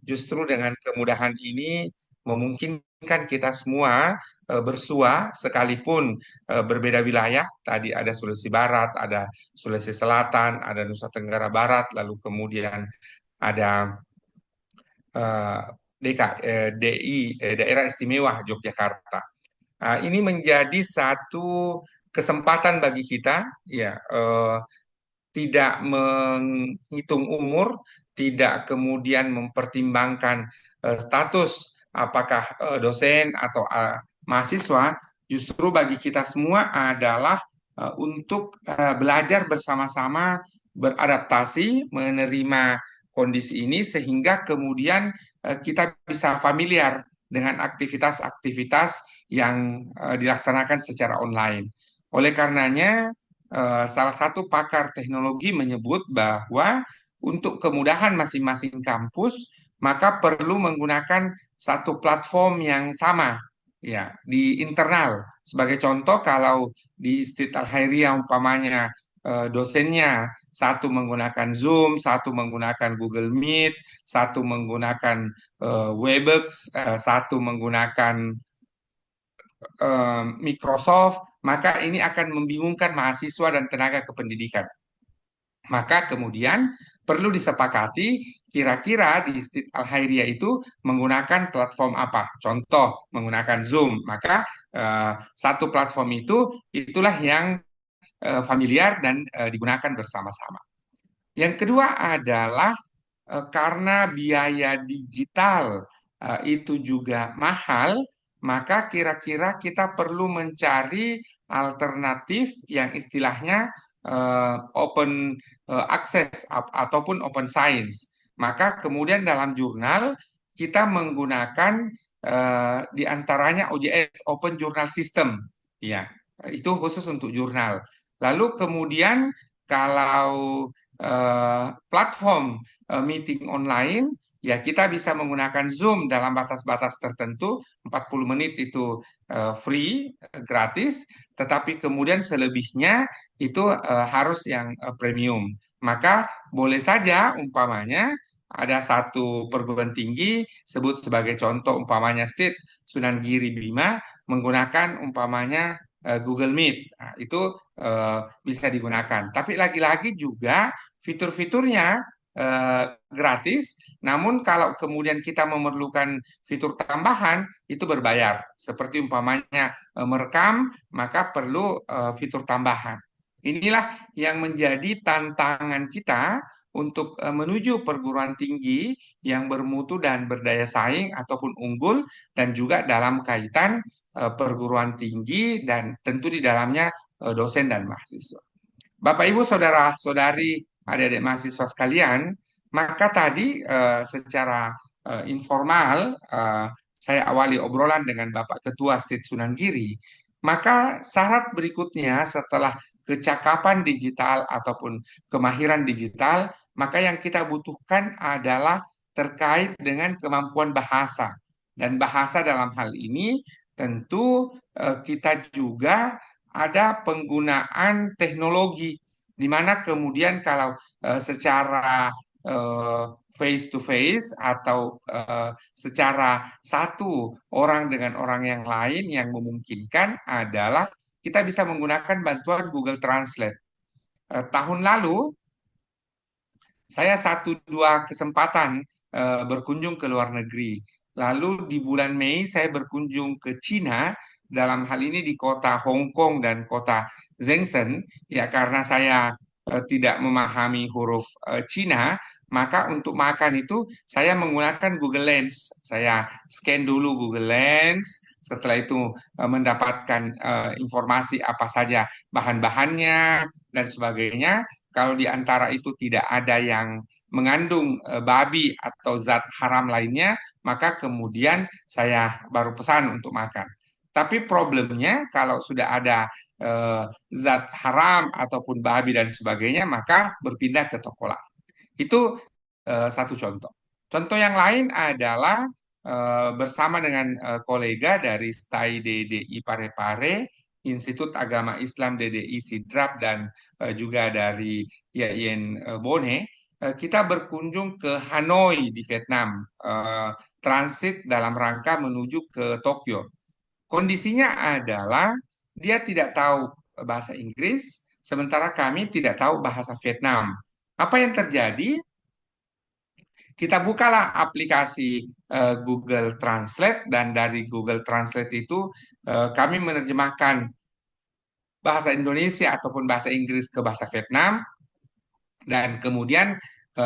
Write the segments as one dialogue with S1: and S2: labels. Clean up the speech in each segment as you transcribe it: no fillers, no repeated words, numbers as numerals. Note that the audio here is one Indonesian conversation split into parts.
S1: justru dengan kemudahan ini memungkinkan kita semua bersua sekalipun berbeda wilayah. Tadi ada Sulawesi Barat, ada Sulawesi Selatan, ada Nusa Tenggara Barat, lalu kemudian ada eh, DI, Daerah Istimewa Yogyakarta. Ini menjadi satu kesempatan bagi kita, ya, tidak menghitung umur, tidak kemudian mempertimbangkan status apakah dosen atau mahasiswa, justru bagi kita semua adalah untuk belajar bersama-sama, beradaptasi, menerima kondisi ini sehingga kemudian kita bisa familiar dengan aktivitas-aktivitas yang dilaksanakan secara online. Oleh karenanya, salah satu pakar teknologi menyebut bahwa untuk kemudahan masing-masing kampus, maka perlu menggunakan satu platform yang sama ya di internal. Sebagai contoh, kalau di Institut Al Khairiyah umpamanya dosennya satu menggunakan Zoom, satu menggunakan Google Meet, satu menggunakan Webex, satu menggunakan Microsoft, maka ini akan membingungkan mahasiswa dan tenaga kependidikan. Maka kemudian perlu disepakati kira-kira di Institut Al Khairiyah itu menggunakan platform apa. Contoh menggunakan Zoom, maka satu platform itu itulah yang familiar dan digunakan bersama-sama. Yang kedua adalah karena biaya digital itu juga mahal, maka kira-kira kita perlu mencari alternatif yang istilahnya open access ataupun open science. Maka kemudian dalam jurnal kita menggunakan di antaranya OJS, Open Journal System. Ya, itu khusus untuk jurnal. Lalu kemudian kalau platform meeting online, ya kita bisa menggunakan Zoom dalam batas-batas tertentu, 40 menit itu free, gratis, tetapi kemudian selebihnya itu harus yang premium. Maka boleh saja umpamanya ada satu perguruan tinggi, sebut sebagai contoh umpamanya State Sunan Giri Bima, menggunakan umpamanya Google Meet. Nah, itu bisa digunakan. Tapi lagi-lagi juga fitur-fiturnya gratis, namun kalau kemudian kita memerlukan fitur tambahan itu berbayar. Seperti umpamanya merekam, maka perlu fitur tambahan. Inilah yang menjadi tantangan kita untuk menuju perguruan tinggi yang bermutu dan berdaya saing ataupun unggul dan juga dalam kaitan perguruan tinggi dan tentu di dalamnya dosen dan mahasiswa. Bapak, Ibu, saudara-saudari, adik-adik mahasiswa sekalian, maka tadi secara informal saya awali obrolan dengan Bapak Ketua Stit Sunan Giri, maka syarat berikutnya setelah kecakapan digital ataupun kemahiran digital, maka yang kita butuhkan adalah terkait dengan kemampuan bahasa. Dan bahasa dalam hal ini tentu kita juga ada penggunaan teknologi di mana kemudian kalau secara eh, face to face atau secara satu orang dengan orang yang lain yang memungkinkan adalah kita bisa menggunakan bantuan Google Translate. Tahun lalu saya satu dua kesempatan berkunjung ke luar negeri. Lalu di bulan Mei saya berkunjung ke Cina, dalam hal ini di kota Hong Kong dan kota Shenzhen. Ya karena saya tidak memahami huruf Cina, maka untuk makan itu saya menggunakan Google Lens. Saya scan dulu Google Lens, setelah itu mendapatkan informasi apa saja bahan-bahannya dan sebagainya. Kalau di antara itu tidak ada yang mengandung babi atau zat haram lainnya, maka kemudian saya baru pesan untuk makan. Tapi problemnya kalau sudah ada zat haram ataupun babi dan sebagainya, maka berpindah ke toko lain. Itu satu contoh. Contoh yang lain adalah bersama dengan kolega dari STAI DDI Parepare, Institut Agama Islam DDI Sidrap, dan juga dari YIN Bone, kita berkunjung ke Hanoi di Vietnam, transit dalam rangka menuju ke Tokyo. Kondisinya adalah dia tidak tahu bahasa Inggris, sementara kami tidak tahu bahasa Vietnam. Apa yang terjadi? Kita bukalah aplikasi Google Translate dan dari Google Translate itu kami menerjemahkan bahasa Indonesia ataupun bahasa Inggris ke bahasa Vietnam dan kemudian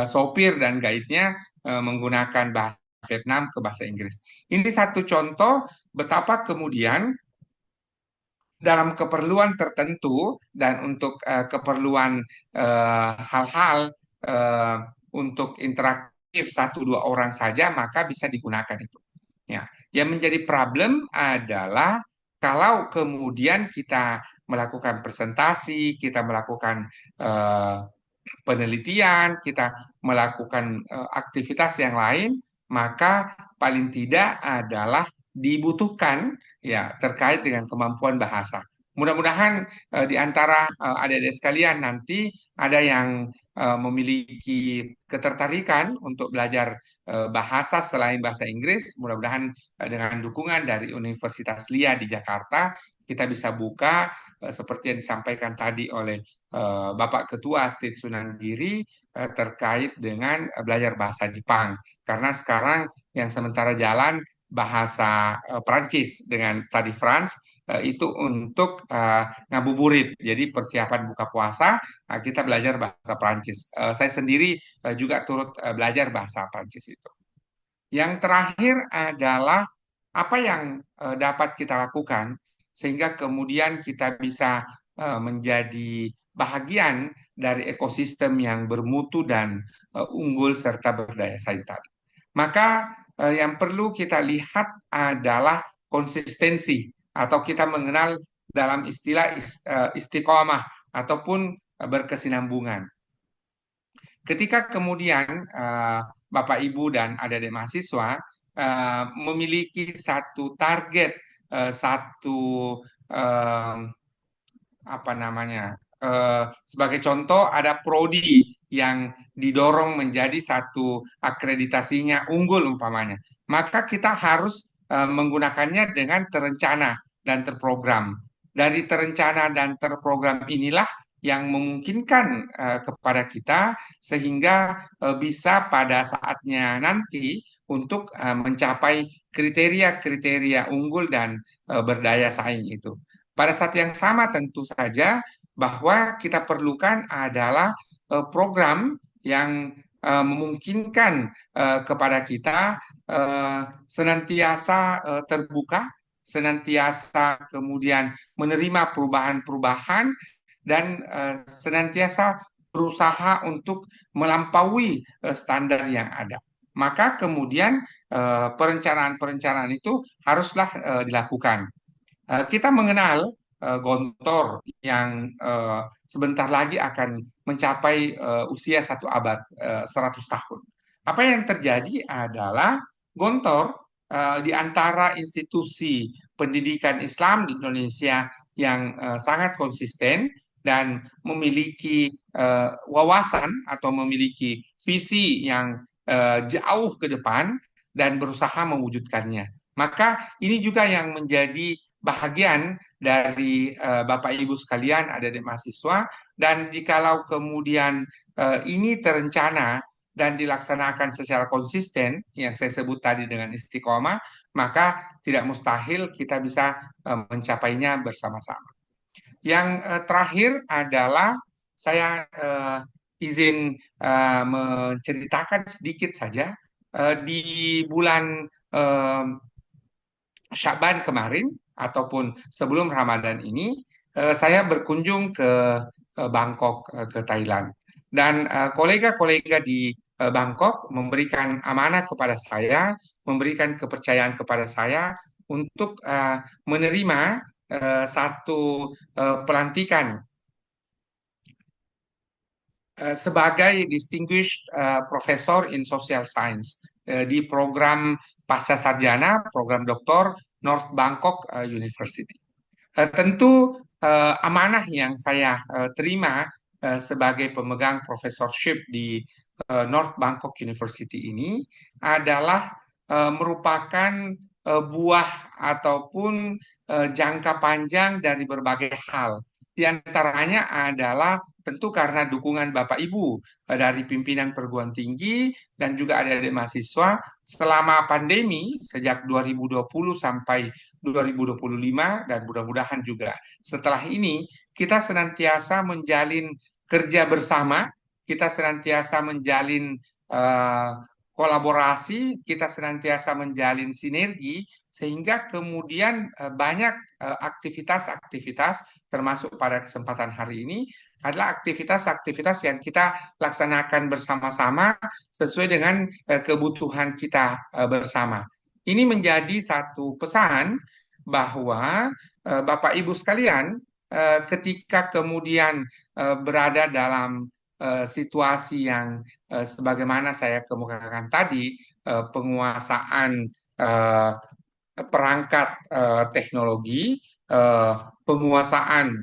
S1: sopir dan guide-nya menggunakan bahasa Vietnam ke bahasa Inggris. Ini satu contoh betapa kemudian dalam keperluan tertentu dan untuk keperluan hal-hal untuk interaktif satu dua orang saja maka bisa digunakan itu. Ya, yang menjadi problem adalah kalau kemudian kita melakukan presentasi, kita melakukan eh, penelitian, kita melakukan aktivitas yang lain, maka paling tidak adalah dibutuhkan ya terkait dengan kemampuan bahasa. Mudah-mudahan di antara adik-adik sekalian nanti ada yang memiliki ketertarikan untuk belajar bahasa selain bahasa Inggris. Mudah-mudahan dengan dukungan dari Universitas LIA di Jakarta kita bisa buka seperti yang disampaikan tadi oleh Bapak Ketua State Sunan Giri terkait dengan belajar bahasa Jepang. Karena sekarang yang sementara jalan bahasa Prancis dengan Study France itu untuk ngabuburit. Jadi persiapan buka puasa kita belajar bahasa Prancis. Saya sendiri juga turut belajar bahasa Prancis itu. Yang terakhir adalah apa yang dapat kita lakukan sehingga kemudian kita bisa menjadi bahagian dari ekosistem yang bermutu dan unggul serta berdaya saing tadi. Maka yang perlu kita lihat adalah konsistensi atau kita mengenal dalam istilah istiqomah ataupun berkesinambungan. Ketika kemudian Bapak Ibu dan adik-adik mahasiswa memiliki satu target, satu eh, apa namanya, sebagai contoh ada prodi yang didorong menjadi satu akreditasinya unggul umpamanya, maka kita harus menggunakannya dengan terencana dan terprogram. Dari terencana dan terprogram inilah yang memungkinkan kepada kita sehingga bisa pada saatnya nanti untuk mencapai kriteria-kriteria unggul dan berdaya saing itu. Pada saat yang sama tentu saja bahwa kita perlukan adalah program yang memungkinkan kepada kita senantiasa terbuka, senantiasa kemudian menerima perubahan-perubahan dan senantiasa berusaha untuk melampaui standar yang ada. Maka kemudian perencanaan-perencanaan itu haruslah dilakukan. Kita mengenal Gontor yang sebentar lagi akan mencapai usia 1 abad, 100 tahun. Apa yang terjadi adalah Gontor di antara institusi pendidikan Islam di Indonesia yang sangat konsisten dan memiliki wawasan atau memiliki visi yang jauh ke depan dan berusaha mewujudkannya. Maka ini juga yang menjadi bahagian dari Bapak Ibu sekalian ada di mahasiswa dan jikalau kemudian ini terencana dan dilaksanakan secara konsisten yang saya sebut tadi dengan istiqomah maka tidak mustahil kita bisa mencapainya bersama-sama. Yang terakhir adalah saya izin menceritakan sedikit saja di bulan Sya'ban kemarin ataupun sebelum Ramadan ini saya berkunjung ke Bangkok ke Thailand dan kolega-kolega di Bangkok memberikan amanah kepada saya, memberikan kepercayaan kepada saya untuk menerima satu pelantikan sebagai Distinguished Professor in Social Science di program pasca sarjana, program doktor North Bangkok University. Tentu amanah yang saya terima sebagai pemegang professorship di North Bangkok University ini adalah merupakan buah ataupun jangka panjang dari berbagai hal. Di antaranya adalah tentu karena dukungan Bapak Ibu dari pimpinan perguruan tinggi dan juga adik-adik mahasiswa selama pandemi sejak 2020 sampai 2025 dan mudah-mudahan juga setelah ini kita senantiasa menjalin kerja bersama, kita senantiasa menjalin eh, kolaborasi, kita senantiasa menjalin sinergi, sehingga kemudian banyak aktivitas-aktivitas, termasuk pada kesempatan hari ini, adalah aktivitas-aktivitas yang kita laksanakan bersama-sama sesuai dengan kebutuhan kita bersama. Ini menjadi satu pesan bahwa Bapak Ibu sekalian, ketika kemudian berada dalam situasi yang sebagaimana saya kemukakan tadi, penguasaan eh, perangkat teknologi, eh, penguasaan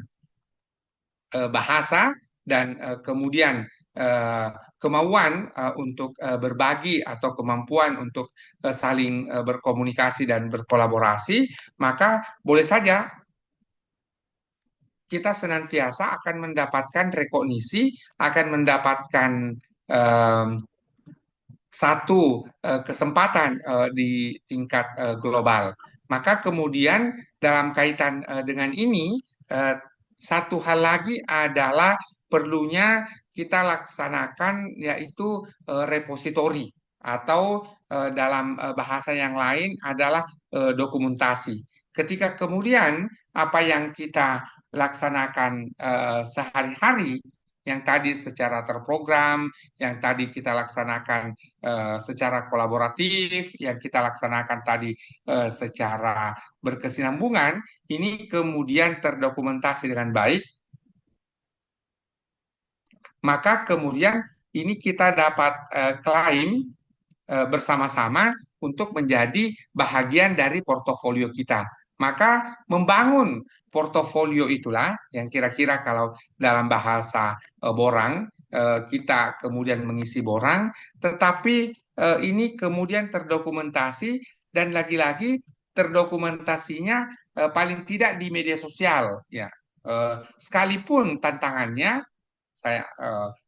S1: bahasa, dan kemudian eh, kemauan untuk berbagi atau kemampuan untuk saling berkomunikasi dan berkolaborasi, maka boleh saja kita senantiasa akan mendapatkan rekognisi, akan mendapatkan em, satu kesempatan di tingkat global. Maka kemudian dalam kaitan dengan ini, eh, satu hal lagi adalah perlunya kita laksanakan yaitu repositori atau dalam bahasa yang lain adalah dokumentasi. Ketika kemudian apa yang kita laksanakan sehari-hari yang tadi secara terprogram, yang tadi kita laksanakan secara kolaboratif, yang kita laksanakan tadi secara berkesinambungan, ini kemudian terdokumentasi dengan baik, maka kemudian ini kita dapat klaim bersama-sama untuk menjadi bahagian dari portofolio kita. Maka membangun portofolio itulah yang kira-kira kalau dalam bahasa borang kita kemudian mengisi borang, tetapi ini kemudian terdokumentasi dan lagi-lagi terdokumentasinya paling tidak di media sosial ya. Sekalipun tantangannya saya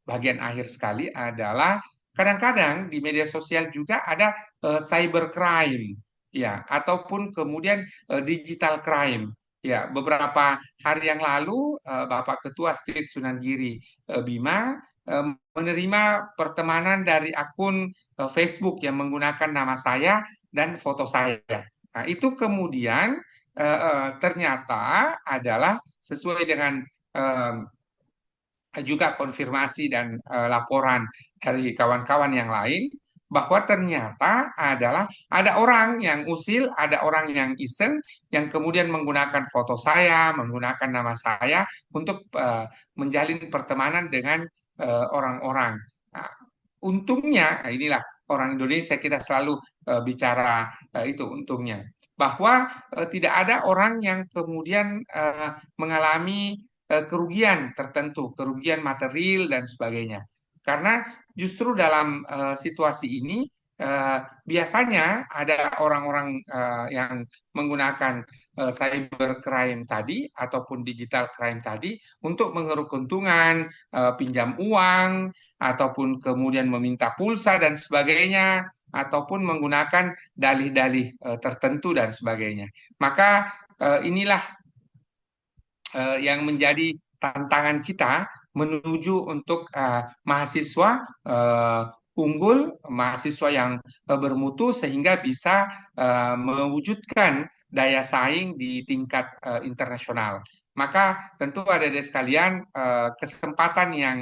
S1: bagian akhir sekali adalah kadang-kadang di media sosial juga ada cybercrime, ya, ataupun kemudian digital crime. Ya, beberapa hari yang lalu Bapak Ketua State Sunan Giri Bima menerima pertemanan dari akun Facebook yang menggunakan nama saya dan foto saya. Nah, itu kemudian ternyata adalah sesuai dengan juga konfirmasi dan laporan dari kawan-kawan yang lain bahwa ternyata adalah ada orang yang usil, ada orang yang iseng yang kemudian menggunakan foto saya, menggunakan nama saya untuk menjalin pertemanan dengan orang-orang. Nah, untungnya, nah inilah orang Indonesia kita selalu bicara itu untungnya bahwa tidak ada orang yang kemudian mengalami kerugian tertentu, kerugian material dan sebagainya. Karena justru dalam situasi ini biasanya ada orang-orang yang menggunakan cybercrime tadi ataupun digital crime tadi untuk mengeruk keuntungan, pinjam uang, ataupun kemudian meminta pulsa dan sebagainya, ataupun menggunakan dalih-dalih tertentu dan sebagainya. Maka inilah yang menjadi tantangan kita menuju untuk mahasiswa unggul, mahasiswa yang bermutu sehingga bisa mewujudkan daya saing di tingkat internasional. Maka tentu adik-adik sekalian, kesempatan yang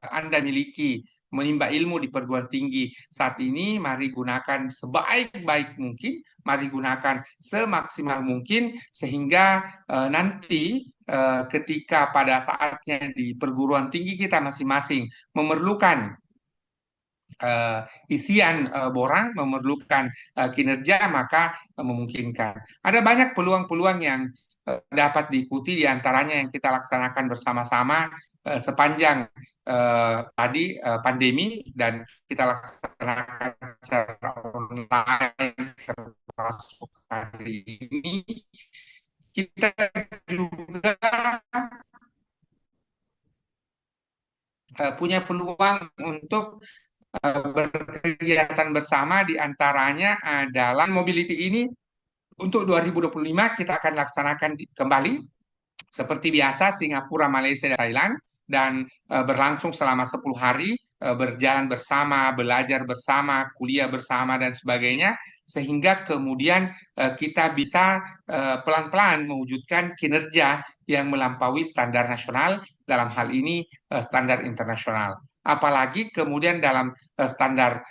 S1: Anda miliki menimba ilmu di perguruan tinggi saat ini, mari gunakan sebaik-baik mungkin, mari gunakan semaksimal mungkin, sehingga nanti ketika pada saatnya di perguruan tinggi kita masing-masing memerlukan isian borang, memerlukan kinerja, maka memungkinkan. Ada banyak peluang-peluang yang dapat diikuti, diantaranya yang kita laksanakan bersama-sama sepanjang tadi pandemi dan kita laksanakan secara online termasuk hari ini, kita juga punya peluang untuk berkegiatan bersama, di antaranya adalah mobility ini untuk 2025 kita akan laksanakan kembali seperti biasa Singapura, Malaysia, dan Thailand, dan berlangsung selama 10 hari, berjalan bersama, belajar bersama, kuliah bersama dan sebagainya, sehingga kemudian kita bisa pelan-pelan mewujudkan kinerja yang melampaui standar nasional, dalam hal ini standar internasional. Apalagi kemudian dalam standar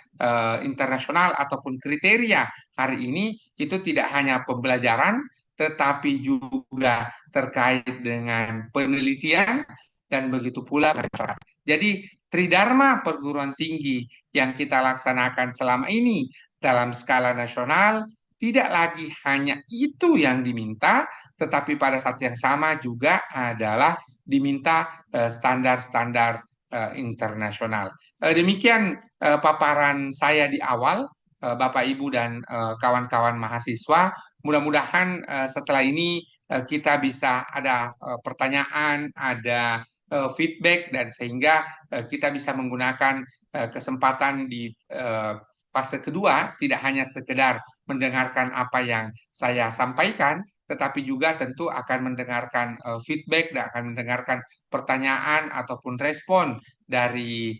S1: internasional ataupun kriteria hari ini itu tidak hanya pembelajaran, tetapi juga terkait dengan penelitian dan begitu pula masyarakat. Jadi Tridharma perguruan tinggi yang kita laksanakan selama ini dalam skala nasional tidak lagi hanya itu yang diminta, tetapi pada saat yang sama juga adalah diminta standar-standar internasional. Demikian paparan saya di awal, Bapak Ibu dan kawan-kawan mahasiswa. Mudah-mudahan setelah ini kita bisa ada pertanyaan, ada feedback, dan sehingga kita bisa menggunakan kesempatan di fase kedua tidak hanya sekedar mendengarkan apa yang saya sampaikan, tetapi juga tentu akan mendengarkan feedback dan akan mendengarkan pertanyaan ataupun respon dari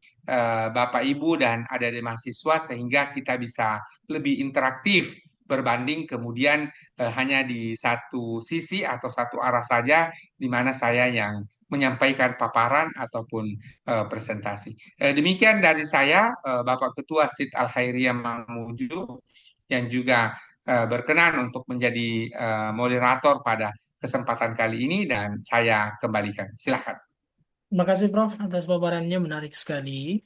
S1: Bapak Ibu dan adik-adik mahasiswa, sehingga kita bisa lebih interaktif berbanding kemudian hanya di satu sisi atau satu arah saja, di mana saya yang menyampaikan paparan ataupun presentasi. Demikian dari saya, Bapak Ketua STIT Al Khairiyah Mamuju, yang juga berkenan untuk menjadi moderator pada kesempatan kali ini, dan saya kembalikan. Silahkan.
S2: Terima kasih Prof atas paparannya menarik sekali,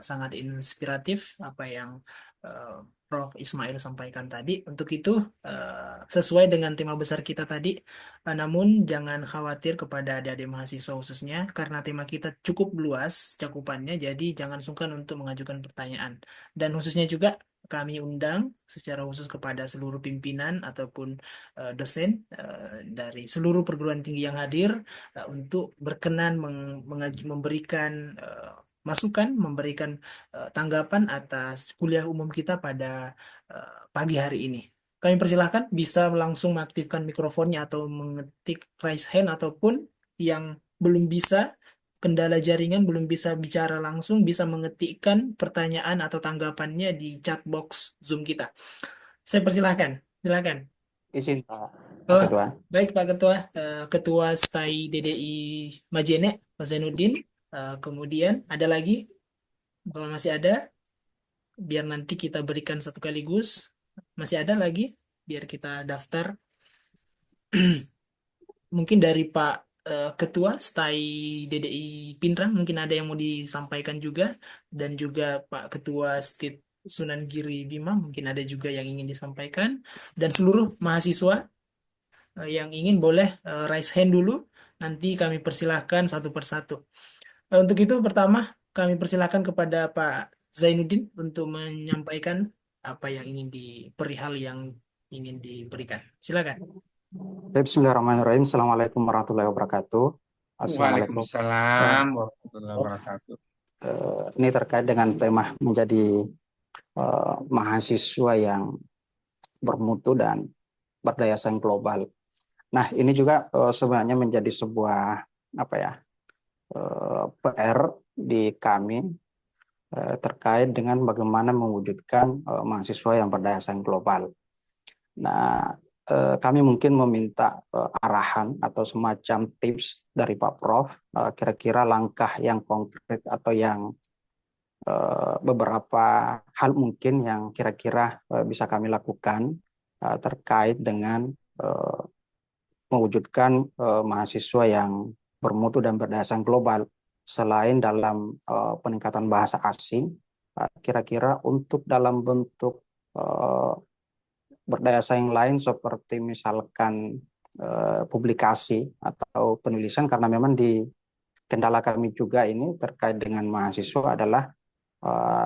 S2: sangat inspiratif apa yang eh, Prof Ismail sampaikan tadi. Untuk itu sesuai dengan tema besar kita tadi, namun jangan khawatir kepada adik-adik mahasiswa khususnya karena tema kita cukup luas cakupannya, jadi jangan sungkan untuk mengajukan pertanyaan. Dan khususnya juga kami undang secara khusus kepada seluruh pimpinan ataupun dosen dari seluruh perguruan tinggi yang hadir untuk berkenan memberikan masukan, memberikan tanggapan atas kuliah umum kita pada pagi hari ini. Kami persilahkan bisa langsung mengaktifkan mikrofonnya atau mengetik raise hand, ataupun yang belum bisa, kendala jaringan belum bisa bicara langsung, bisa mengetikkan pertanyaan atau tanggapannya di chat box Zoom kita. Saya persilahkan, silakan.
S3: Izin Pak
S2: Oh,
S3: Ketua.
S2: baik Pak Ketua, Ketua STAI DDI Majene, Pak Zainuddin. Kemudian ada lagi, kalau masih ada, biar nanti kita berikan satu kaligus. Masih ada lagi, biar kita daftar. Mungkin dari Pak Ketua STAI DDI Pinrang, mungkin ada yang mau disampaikan juga. Dan juga Pak Ketua STIT Sunan Giri Bima, mungkin ada juga yang ingin disampaikan. Dan seluruh mahasiswa yang ingin boleh raise hand dulu, nanti kami persilahkan satu persatu. Untuk itu pertama kami persilahkan kepada Pak Zainuddin untuk menyampaikan apa yang ingin perihal yang ingin diberikan. Silakan.
S3: Bismillahirrahmanirrahim. Assalamualaikum warahmatullahi wabarakatuh. Assalamualaikum.
S1: Waalaikumsalam warahmatullahi wabarakatuh.
S3: Ini terkait dengan tema menjadi mahasiswa yang bermutu dan berdaya saing global. Nah, ini juga sebenarnya menjadi sebuah PR di kami terkait dengan bagaimana mewujudkan mahasiswa yang berdaya saing global. Nah, kami mungkin meminta arahan atau semacam tips dari Pak Prof, kira-kira langkah yang konkret atau yang beberapa hal mungkin yang kira-kira bisa kami lakukan terkait dengan mewujudkan mahasiswa yang bermutu dan berdaya saing global, selain dalam peningkatan bahasa asing, kira-kira untuk dalam bentuk berdaya saing lain seperti misalkan publikasi atau penulisan, karena memang di kendala kami juga ini terkait dengan mahasiswa adalah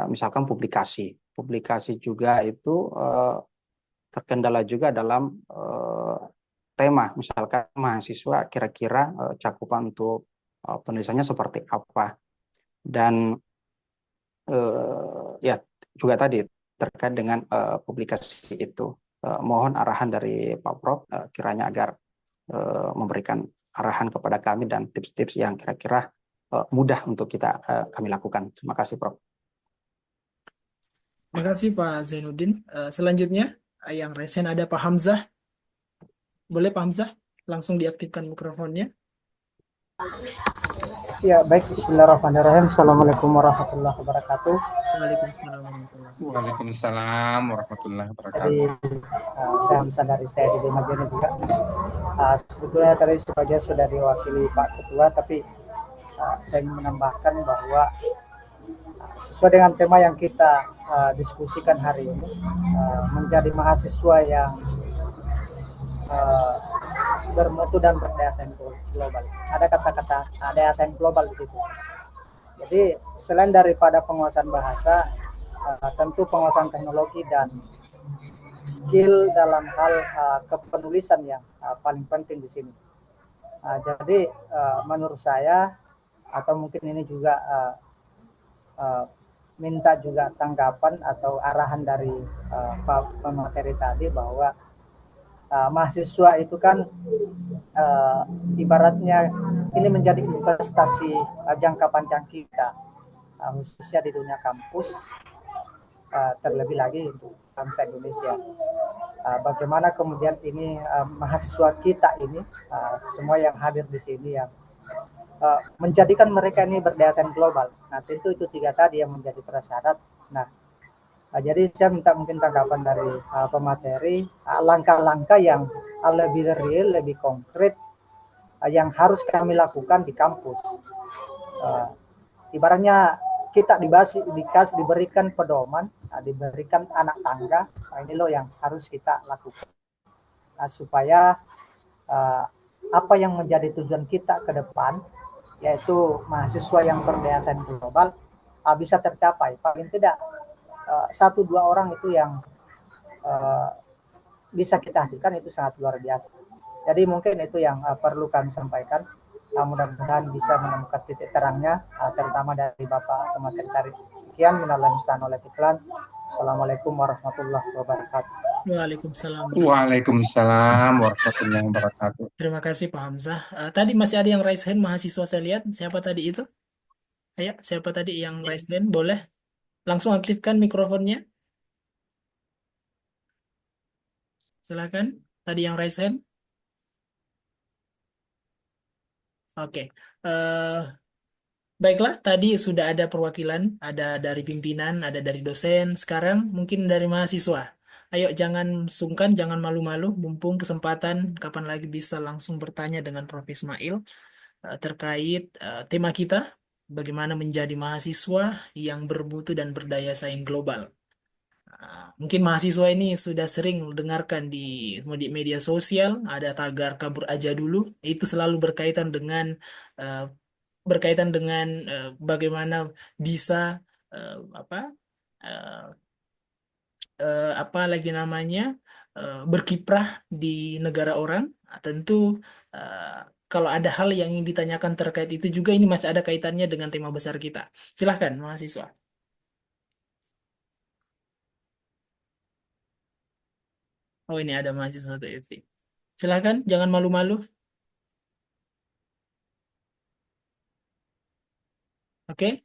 S3: misalkan publikasi. Publikasi juga itu terkendala juga dalam tema. Misalkan mahasiswa kira-kira cakupan untuk penulisannya seperti apa. Dan ya juga tadi terkait dengan publikasi itu. Mohon arahan dari Pak Prof kiranya agar memberikan arahan kepada kami dan tips-tips yang kira-kira mudah untuk kami lakukan. Terima kasih, Prof.
S2: Terima kasih Pak Zainuddin. Selanjutnya yang resen ada Pak Hamzah. Boleh Pak Hamzah langsung diaktifkan mikrofonnya.
S4: Ya, baik. Bismillahirrahmanirrahim. Assalamualaikum warahmatullahi wabarakatuh.
S2: Waalaikumsalam warahmatullahi wabarakatuh.
S1: Waalaikumsalam warahmatullahi
S4: Tadi
S1: wabarakatuh.
S4: saya Hamzah dari STID di Majene juga. Sebetulnya tadi sebagian sudah diwakili Pak Ketua, tapi saya ingin menambahkan bahwa sesuai dengan tema yang kita diskusikan hari ini, menjadi mahasiswa yang bermutu dan berdaya saing global. Ada kata-kata daya saing global di situ. Jadi selain daripada penguasaan bahasa, tentu penguasaan teknologi dan skill dalam hal kepenulisan yang paling penting di sini. Jadi menurut saya, atau mungkin ini juga minta juga tanggapan atau arahan dari Pak pemateri tadi, bahwa mahasiswa itu kan ibaratnya ini menjadi investasi jangka panjang kita, khususnya di dunia kampus, terlebih lagi untuk bangsa Indonesia. Bagaimana kemudian ini mahasiswa kita ini, semua yang hadir di sini, yang menjadikan mereka ini berdaya saing global. Nah, tentu itu 3 tadi yang menjadi prasyarat. Nah, jadi saya minta mungkin tanggapan dari pemateri, langkah-langkah yang lebih real, lebih konkret yang harus kami lakukan di kampus. Ibaratnya kita diberikan pedoman, diberikan anak tangga. Ini loh yang harus kita lakukan supaya apa yang menjadi tujuan kita ke depan, yaitu mahasiswa yang berdaya saing global, bisa tercapai. Paling tidak 1-2 orang itu yang bisa kita hasilkan, itu sangat luar biasa. Jadi mungkin itu yang perlu kami sampaikan. Mudah-mudahan bisa menemukan titik terangnya, terutama dari Bapak pemateri. Sekian, minallah musta'an wal iklan. Assalamualaikum warahmatullahi wabarakatuh.
S2: Waalaikumsalam.
S1: Waalaikumsalam warahmatullahi wabarakatuh.
S2: Terima kasih Pak Hamzah. Tadi masih ada yang raise hand mahasiswa, saya lihat. Siapa tadi itu? Ayo, siapa tadi yang raise hand? Boleh langsung aktifkan mikrofonnya. Silakan. Tadi yang raise hand. Oke. Baiklah, tadi sudah ada perwakilan, ada dari pimpinan, ada dari dosen. Sekarang mungkin dari mahasiswa. Ayo, jangan sungkan, jangan malu-malu. Mumpung kesempatan, kapan lagi bisa langsung bertanya dengan Prof. Ismail terkait tema kita, bagaimana menjadi mahasiswa yang bermutu dan berdaya saing global. Mungkin mahasiswa ini sudah sering mendengarkan di media sosial, ada tagar kabur aja dulu. Itu selalu eh, berkaitan dengan bagaimana bisa eh, apa eh, apa lagi namanya berkiprah di negara orang. Tentu eh, kalau ada hal yang ingin ditanyakan terkait itu juga, ini masih ada kaitannya dengan tema besar kita. Silahkan mahasiswa. Oh, ini ada mahasiswa TFI. Silahkan, jangan malu-malu. Oke.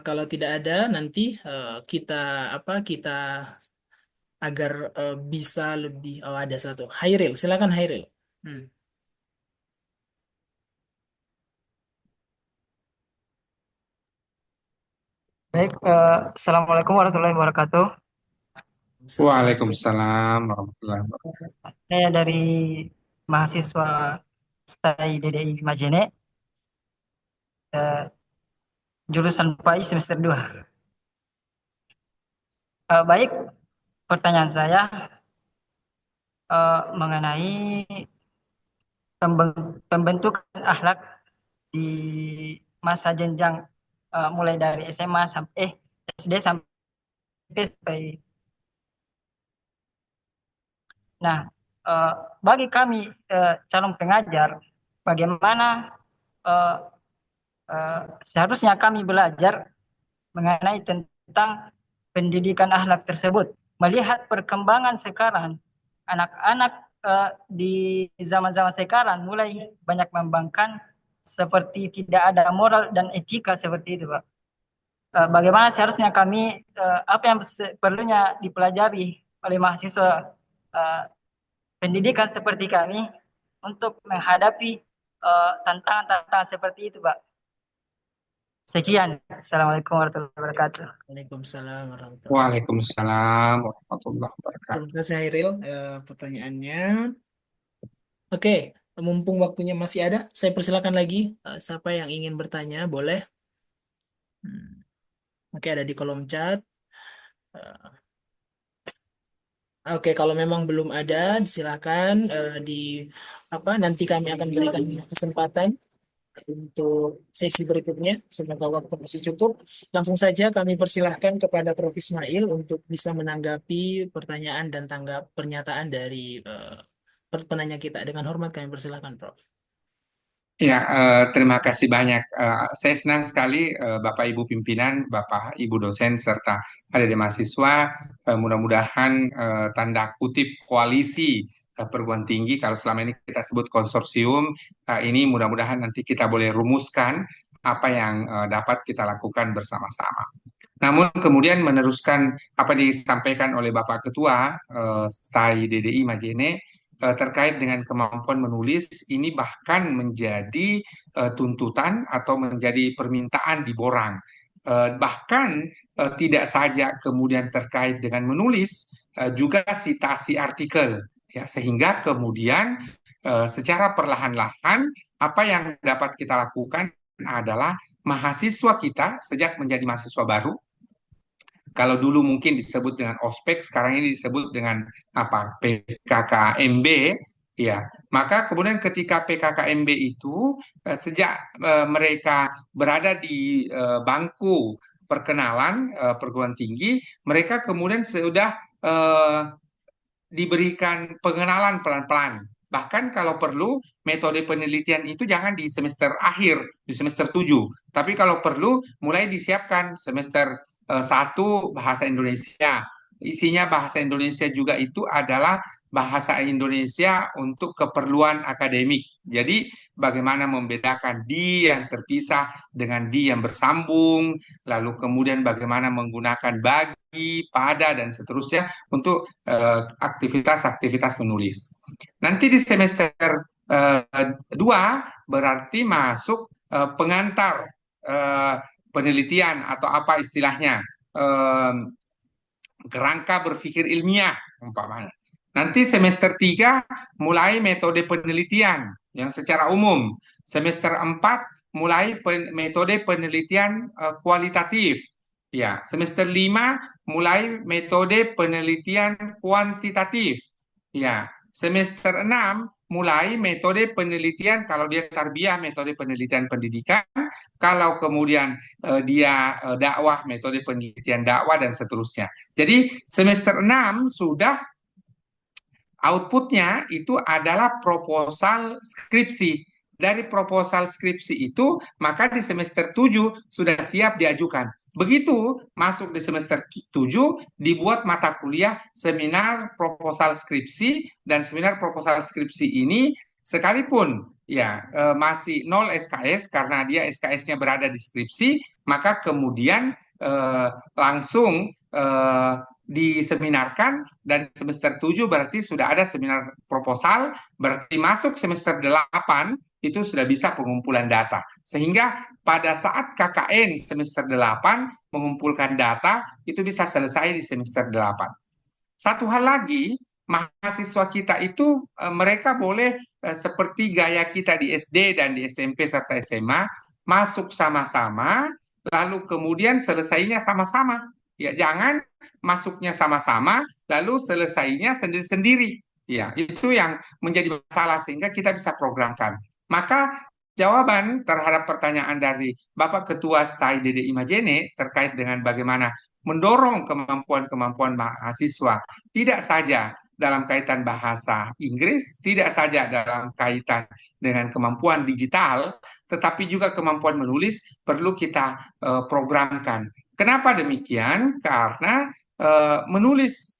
S2: Kalau tidak ada, nanti kita kita agar bisa lebih. Oh, ada satu. Hairil, silakan Hairil. Hmm.
S5: Baik, Assalamualaikum warahmatullahi wabarakatuh.
S2: Assalamualaikum.
S1: Waalaikumsalam warahmatullahi wabarakatuh.
S5: Saya dari mahasiswa STAI DDI Majene, eh, jurusan PAI semester 2. Baik, pertanyaan saya mengenai pembentukan akhlak di masa jenjang mulai dari SMA sampai SD sampai. Nah, eh, bagi kami calon pengajar, bagaimana eh, seharusnya kami belajar mengenai tentang pendidikan akhlak tersebut. Melihat perkembangan sekarang, anak-anak di zaman-zaman sekarang mulai banyak membangkang seperti tidak ada moral dan etika seperti itu, Pak. Bagaimana seharusnya kami, apa yang perlunya dipelajari oleh mahasiswa pendidikan seperti kami untuk menghadapi tantangan-tantangan seperti itu, Pak. Sekian. Assalamualaikum warahmatullahi wabarakatuh.
S2: Waalaikumsalam warahmatullahi wabarakatuh.
S1: Waalaikumsalam warahmatullahi wabarakatuh.
S2: Terima kasih Hairil pertanyaannya. Oke, mumpung waktunya masih ada, saya persilakan lagi. Siapa yang ingin bertanya, boleh. Oke, ada di kolom chat. Oke, kalau memang belum ada, silakan di apa nanti kami akan berikan kesempatan untuk sesi berikutnya. Semoga waktu masih cukup. Langsung saja kami persilahkan kepada Prof. Ismail untuk bisa menanggapi pertanyaan dan tanggap pernyataan dari penanya kita. Dengan hormat kami persilahkan, Prof.
S1: Ya, terima kasih banyak. Saya senang sekali Bapak Ibu pimpinan, Bapak Ibu dosen, serta adik-adik mahasiswa. Mudah-mudahan tanda kutip koalisi perguruan tinggi, kalau selama ini kita sebut konsorsium, ini mudah-mudahan nanti kita boleh rumuskan apa yang dapat kita lakukan bersama-sama. Namun kemudian meneruskan apa disampaikan oleh Bapak Ketua STAI DDI Majene, terkait dengan kemampuan menulis, ini bahkan menjadi tuntutan atau menjadi permintaan di Borang. Bahkan tidak saja kemudian terkait dengan menulis, juga sitasi artikel, ya, sehingga kemudian secara perlahan-lahan apa yang dapat kita lakukan adalah mahasiswa kita sejak menjadi mahasiswa baru. Kalau dulu mungkin disebut dengan ospek, sekarang ini disebut dengan apa, PKKMB, ya. Maka kemudian ketika PKKMB itu sejak mereka berada di bangku perkenalan perguruan tinggi, mereka kemudian sudah diberikan pengenalan pelan-pelan. Bahkan kalau perlu metode penelitian itu jangan di semester akhir, di semester 7. Tapi kalau perlu mulai disiapkan semester 1 bahasa Indonesia. Isinya bahasa Indonesia juga itu adalah bahasa Indonesia untuk keperluan akademik. Jadi bagaimana membedakan di yang terpisah dengan di yang bersambung, lalu kemudian bagaimana menggunakan bagi, pada, dan seterusnya untuk aktivitas-aktivitas menulis. Nanti di semester 2 berarti masuk pengantar penelitian atau apa istilahnya, kerangka berpikir ilmiah umpamanya. Nanti semester 3 mulai metode penelitian yang secara umum. Semester 4 mulai metode penelitian kualitatif. Ya, semester 5 mulai metode penelitian kuantitatif. Ya, semester 6 mulai metode penelitian, kalau dia tarbiyah metode penelitian pendidikan, kalau kemudian dia dakwah metode penelitian dakwah, dan seterusnya. Jadi semester 6 sudah outputnya itu adalah proposal skripsi. Dari proposal skripsi itu, maka di semester 7 sudah siap diajukan. Begitu masuk di semester 7, dibuat mata kuliah seminar proposal skripsi, dan seminar proposal skripsi ini sekalipun ya masih 0 SKS karena dia SKS-nya berada di skripsi, maka kemudian langsung diseminarkan, dan semester 7 berarti sudah ada seminar proposal, berarti masuk semester 8 itu sudah bisa pengumpulan data. Sehingga pada saat KKN semester 8 mengumpulkan data itu bisa selesai di semester 8. Satu hal lagi, mahasiswa kita itu mereka boleh seperti gaya kita di SD dan di SMP serta SMA, masuk sama-sama lalu kemudian selesainya sama-sama. Ya, jangan masuknya sama-sama lalu selesainya sendiri-sendiri. Ya, itu yang menjadi masalah sehingga kita bisa programkan. Maka jawaban terhadap pertanyaan dari Bapak Ketua STAI Dede Imajene terkait dengan bagaimana mendorong kemampuan-kemampuan mahasiswa tidak saja dalam kaitan bahasa Inggris, tidak saja dalam kaitan dengan kemampuan digital, tetapi juga kemampuan menulis perlu kita programkan. Kenapa demikian? Karena menulis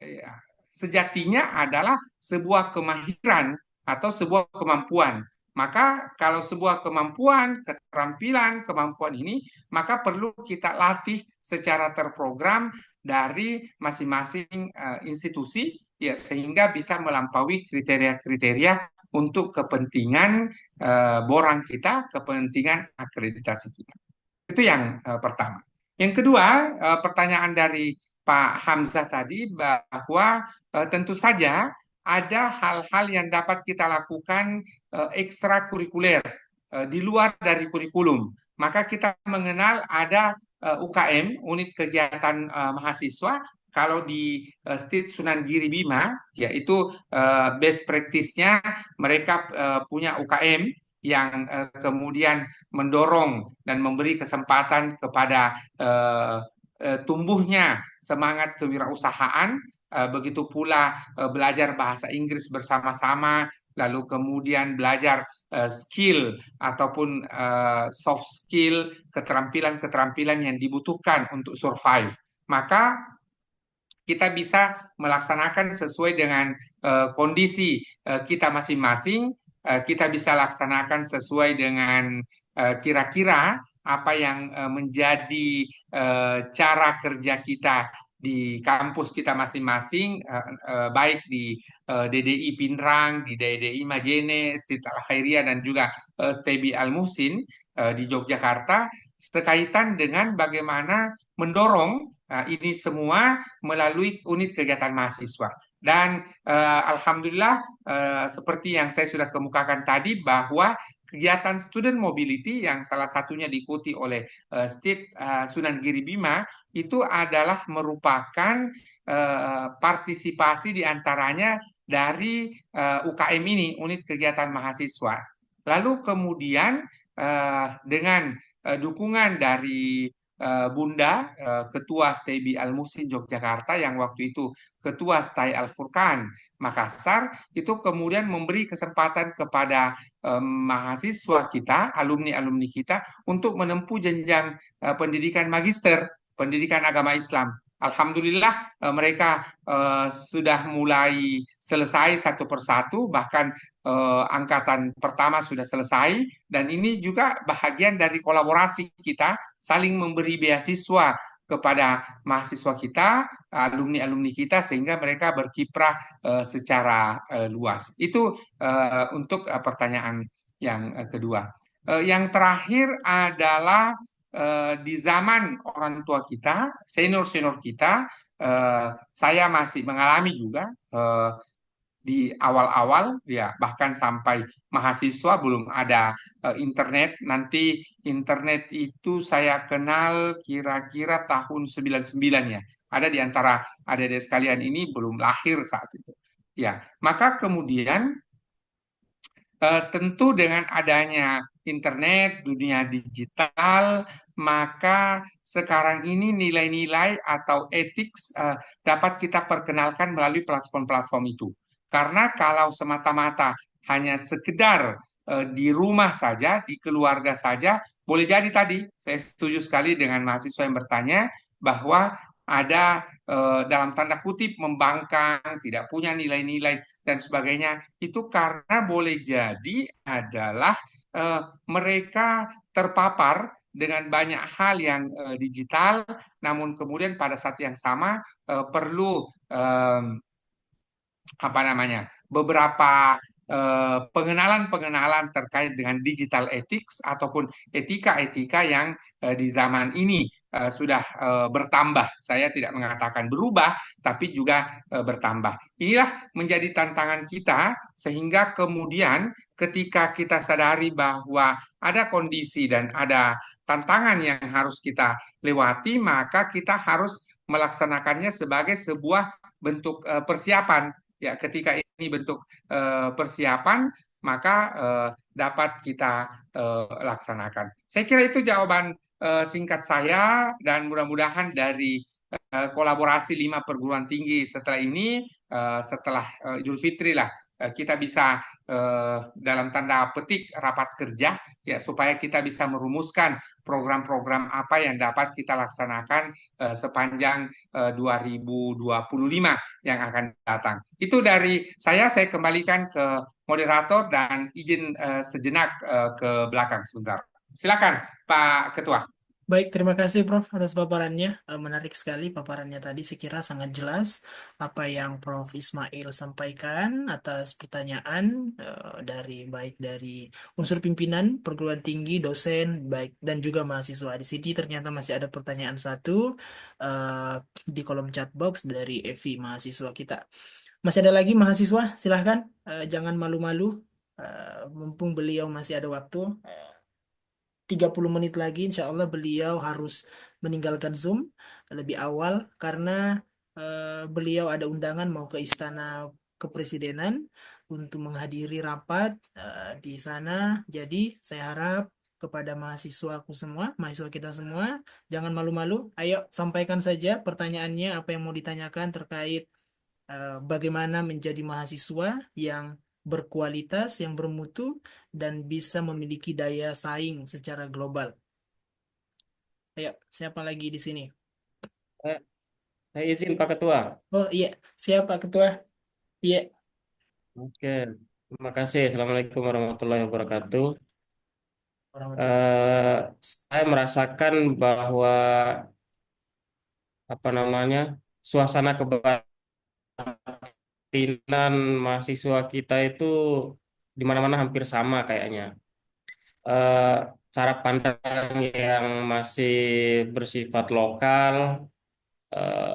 S1: sejatinya adalah sebuah kemahiran atau sebuah kemampuan. Maka kalau sebuah kemampuan, keterampilan, kemampuan ini, maka perlu kita latih secara terprogram dari masing-masing institusi, ya sehingga bisa melampaui kriteria-kriteria untuk kepentingan borang kita, kepentingan akreditasi kita. Itu yang pertama. Yang kedua, pertanyaan dari Pak Hamzah tadi bahwa tentu saja ada hal-hal yang dapat kita lakukan ekstrakurikuler di luar dari kurikulum. Maka kita mengenal ada UKM, unit kegiatan mahasiswa. Kalau di State Sunan Giri Bima, yaitu best practice-nya mereka punya UKM yang kemudian mendorong dan memberi kesempatan kepada tumbuhnya semangat kewirausahaan, begitu pula belajar bahasa Inggris bersama-sama, lalu kemudian belajar skill ataupun soft skill, keterampilan-keterampilan yang dibutuhkan untuk survive. Maka kita bisa melaksanakan sesuai dengan kondisi kita masing-masing. Kita bisa laksanakan sesuai dengan kira-kira apa yang menjadi cara kerja kita di kampus kita masing-masing, baik di DDI Pinrang, di DDI Majene, Stit Al Khairia, dan juga STEBI Al Muhsin di Yogyakarta, sekaitan dengan bagaimana mendorong ini semua melalui unit kegiatan mahasiswa. Dan alhamdulillah seperti yang saya sudah kemukakan tadi bahwa kegiatan student mobility yang salah satunya diikuti oleh State Sunan Giri Bima itu adalah merupakan partisipasi diantaranya dari UKM ini, unit kegiatan mahasiswa. Lalu kemudian dengan dukungan dari Bunda, Ketua STEBI Al Muhsin Yogyakarta yang waktu itu Ketua STAI Al Furqan Makassar, itu kemudian memberi kesempatan kepada mahasiswa kita, alumni-alumni kita untuk menempuh jenjang pendidikan magister, pendidikan agama Islam. Alhamdulillah mereka sudah mulai selesai satu persatu, bahkan angkatan pertama sudah selesai, dan ini juga bahagian dari kolaborasi kita saling memberi beasiswa kepada mahasiswa kita, alumni-alumni kita, sehingga mereka berkiprah secara luas. Itu untuk pertanyaan yang kedua. Yang terakhir adalah di zaman orang tua kita, senior-senior kita, saya masih mengalami juga di awal-awal, ya bahkan sampai mahasiswa belum ada internet. Nanti internet itu saya kenal kira-kira tahun 99 ya. Ada di antara adik-adik sekalian ini belum lahir saat itu. Ya, maka kemudian tentu dengan adanya internet, dunia digital, maka sekarang ini nilai-nilai atau etik dapat kita perkenalkan melalui platform-platform itu. Karena kalau semata-mata hanya sekedar di rumah saja, di keluarga saja, boleh jadi tadi, saya setuju sekali dengan mahasiswa yang bertanya bahwa ada dalam tanda kutip membangkang, tidak punya nilai-nilai dan sebagainya. Itu karena boleh jadi adalah mereka terpapar dengan banyak hal yang digital, namun kemudian pada saat yang sama perlu beberapa pengenalan-pengenalan terkait dengan digital ethics ataupun etika-etika yang di zaman ini sudah bertambah. Saya tidak mengatakan berubah, tapi juga bertambah. Inilah menjadi tantangan kita, sehingga kemudian ketika kita sadari bahwa ada kondisi dan ada tantangan yang harus kita lewati, maka kita harus melaksanakannya sebagai sebuah bentuk persiapan. Ya, ketika ini bentuk persiapan, maka dapat kita laksanakan. Saya kira itu jawaban singkat saya, dan mudah-mudahan dari kolaborasi 5 perguruan tinggi setelah ini, setelah Idul Fitri lah, kita bisa dalam tanda petik rapat kerja ya, supaya kita bisa merumuskan program-program apa yang dapat kita laksanakan sepanjang 2025 yang akan datang. Itu dari saya kembalikan ke moderator dan izin sejenak ke belakang sebentar. Silakan Pak Ketua.
S2: Baik, terima kasih Prof atas paparannya. Menarik sekali paparannya tadi. Sekira sangat jelas apa yang Prof Ismail sampaikan atas pertanyaan baik dari unsur pimpinan perguruan tinggi, dosen, baik dan juga mahasiswa. Di sini ternyata masih ada pertanyaan satu di kolom chat box dari Evi mahasiswa kita. Masih ada lagi mahasiswa, silahkan jangan malu-malu. Mumpung beliau masih ada waktu. 30 menit lagi insya Allah beliau harus meninggalkan Zoom lebih awal karena beliau ada undangan mau ke Istana Kepresidenan untuk menghadiri rapat di sana. Jadi saya harap kepada mahasiswaku semua, mahasiswa kita semua, jangan malu-malu. Ayo sampaikan saja pertanyaannya, apa yang mau ditanyakan terkait bagaimana menjadi mahasiswa yang berkualitas, yang bermutu, dan bisa memiliki daya saing secara global. Ayo, siapa lagi di sini?
S6: Eh, Saya izin Pak Ketua.
S2: Oh iya, siapa Ketua? Iya,
S6: Oke, terima kasih. Assalamualaikum warahmatullahi wabarakatuh.
S2: warahmatullahi.
S6: Eh, saya merasakan bahwa apa namanya suasana kebatinan mahasiswa kita itu di mana-mana hampir sama kayaknya. Eh, Cara pandang yang masih bersifat lokal, eh,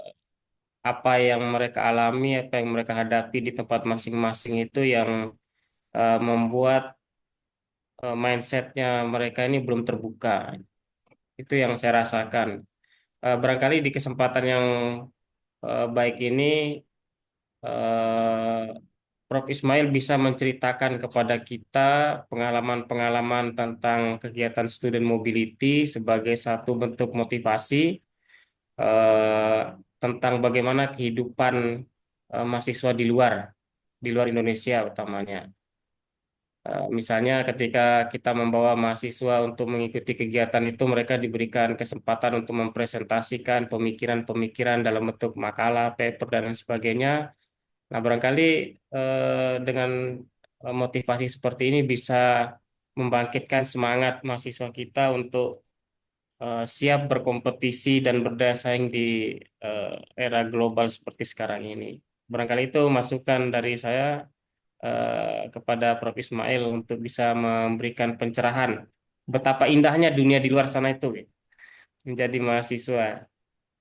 S6: apa yang mereka alami, apa yang mereka hadapi di tempat masing-masing itu yang membuat mindsetnya mereka ini belum terbuka. Itu yang saya rasakan. Barangkali di kesempatan yang baik ini, eh, Prof. Ismail bisa menceritakan kepada kita pengalaman-pengalaman tentang kegiatan student mobility sebagai satu bentuk motivasi eh, tentang bagaimana kehidupan mahasiswa di luar Indonesia utamanya. Misalnya ketika kita membawa mahasiswa untuk mengikuti kegiatan itu, mereka diberikan kesempatan untuk mempresentasikan pemikiran-pemikiran dalam bentuk makalah, paper, dan lain sebagainya. Nah, barangkali dengan motivasi seperti ini bisa membangkitkan semangat mahasiswa kita untuk siap berkompetisi dan berdaya saing di era global seperti sekarang ini. Barangkali itu masukan dari saya kepada Prof. Ismail untuk bisa memberikan pencerahan betapa indahnya dunia di luar sana itu gitu, menjadi mahasiswa.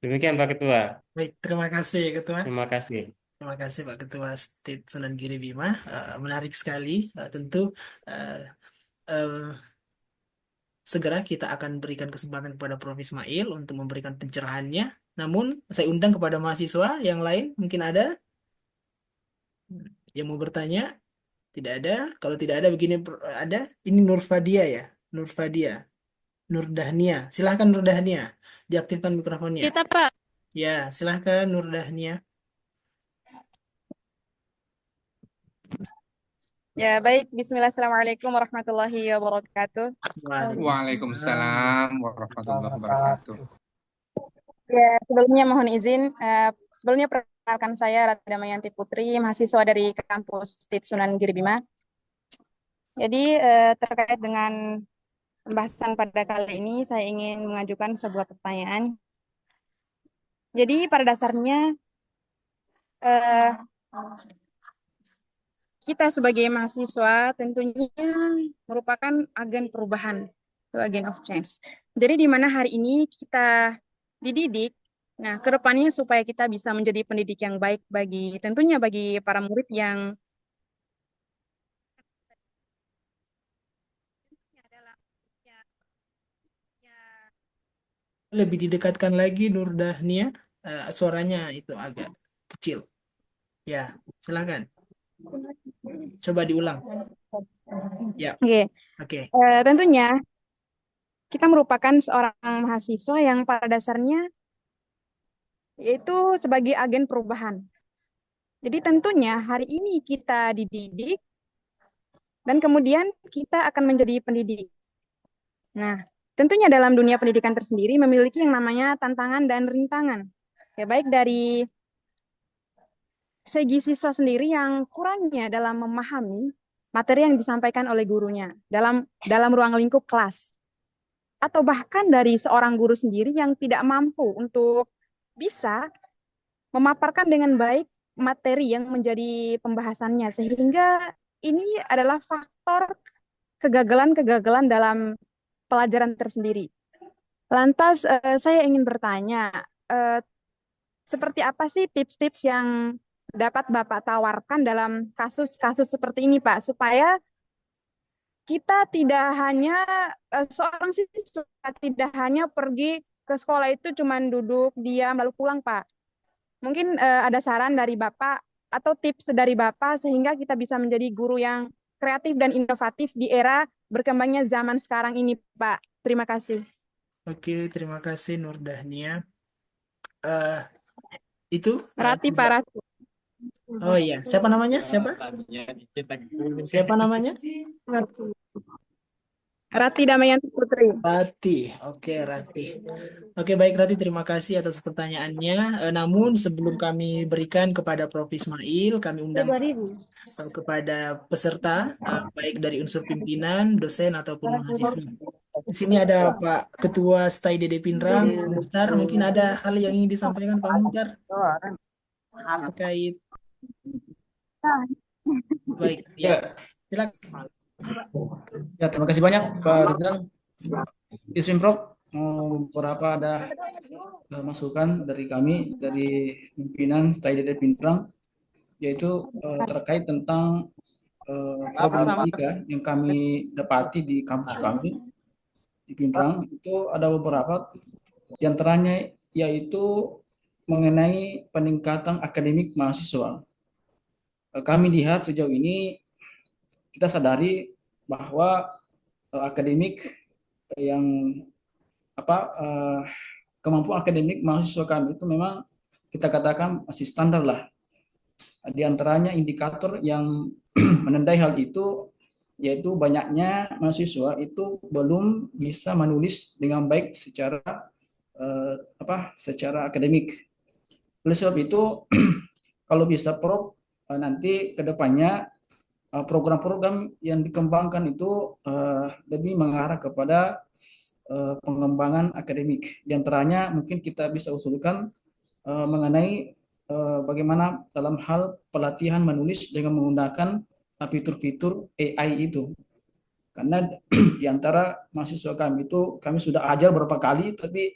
S6: Demikian Pak Ketua.
S2: Baik, terima kasih Ketua.
S6: Terima kasih.
S2: Terima kasih Pak Ketua State Sunan Giri Bima. Menarik sekali. Tentu eh, eh, segera kita akan berikan kesempatan kepada Prof. Ismail untuk memberikan pencerahannya. Namun, saya undang kepada mahasiswa yang lain. Mungkin ada yang mau bertanya? Tidak ada. Kalau tidak ada, begini ada. Ini Nur Fadia ya. Nur Fadia. Nur Dahnia. Silahkan Nur Dahnia. Diaktifkan mikrofonnya.
S7: Kita, Pak.
S2: Ya, silahkan Nur Dahnia.
S7: Ya, baik. Bismillah. Assalamualaikum warahmatullahi wabarakatuh.
S1: Waalaikumsalam warahmatullahi wabarakatuh.
S7: Ya, sebelumnya mohon izin. Sebelumnya perkenalkan saya Rata Damayanti Putri, mahasiswa dari kampus State Sunan Giri Bima. Jadi terkait dengan pembahasan pada kali ini, saya ingin mengajukan sebuah pertanyaan. Jadi pada dasarnya kita sebagai mahasiswa tentunya merupakan agen perubahan, agen of change. Jadi di mana hari ini kita dididik, nah ke depannya supaya kita bisa menjadi pendidik yang baik tentunya bagi para murid yang
S2: Lebih didekatkan lagi Nur Dahnia. Suaranya itu agak kecil. Ya, silakan. Coba diulang. Ya,
S7: Oke,
S2: oke.
S7: tentunya kita merupakan seorang mahasiswa yang pada dasarnya yaitu sebagai agen perubahan. Jadi tentunya hari ini kita dididik dan kemudian kita akan menjadi pendidik. Nah, tentunya dalam dunia pendidikan tersendiri memiliki yang namanya tantangan dan rintangan. Ya, baik dari segi siswa sendiri yang kurangnya dalam memahami materi yang disampaikan oleh gurunya dalam ruang lingkup kelas, atau bahkan dari seorang guru sendiri yang tidak mampu untuk bisa memaparkan dengan baik materi yang menjadi pembahasannya, sehingga ini adalah faktor kegagalan-kegagalan dalam pelajaran tersendiri. Lantas saya ingin bertanya, eh, seperti apa sih tips-tips yang dapat Bapak tawarkan dalam kasus-kasus seperti ini, Pak, supaya kita tidak hanya seorang siswa tidak hanya pergi ke sekolah itu cuman duduk diam lalu pulang, Pak. Mungkin ada saran dari Bapak atau tips dari Bapak sehingga kita bisa menjadi guru yang kreatif dan inovatif di era berkembangnya zaman sekarang ini, Pak. Terima kasih.
S2: Oke, terima kasih Nur Dahnia. Eh, itu
S7: Rati, Pak Rati.
S2: oh iya, siapa namanya? Siapa? Siapa namanya?
S7: Rati Damayanti Putri.
S2: Rati. Oke, Rati. Oke, baik Rati, terima kasih atas pertanyaannya. Namun sebelum kami berikan kepada Prof. Ismail, kami undang kepada peserta, baik dari unsur pimpinan, dosen ataupun mahasiswa. Di sini ada Pak Ketua STAI DD Pinrang, Pak Muhtar. Mungkin ada hal yang ingin disampaikan Pak Muhtar terkait. Baik, ya.
S8: Ya,
S2: Silakan.
S8: ya, terima kasih banyak Pak Rizal. Izin Prof, beberapa ada masukan dari kami dari pimpinan STAI DD Pinrang, yaitu terkait tentang problematika yang kami dapati di kampus kami di Pinrang. Itu ada beberapa, di antaranya yaitu mengenai peningkatan akademik mahasiswa. Kami lihat sejauh ini kita sadari bahwa akademik yang kemampuan akademik mahasiswa kami itu memang kita katakan masih standar lah. Di antaranya indikator yang menandai hal itu yaitu banyaknya mahasiswa itu belum bisa menulis dengan baik secara akademik. Oleh sebab itu kalau bisa Prof nanti ke depannya program-program yang dikembangkan itu lebih mengarah kepada pengembangan akademik. Di antaranya mungkin kita bisa usulkan mengenai bagaimana dalam hal pelatihan menulis dengan menggunakan fitur-fitur AI itu. Karena di antara mahasiswa kami itu kami sudah ajar berapa kali, tapi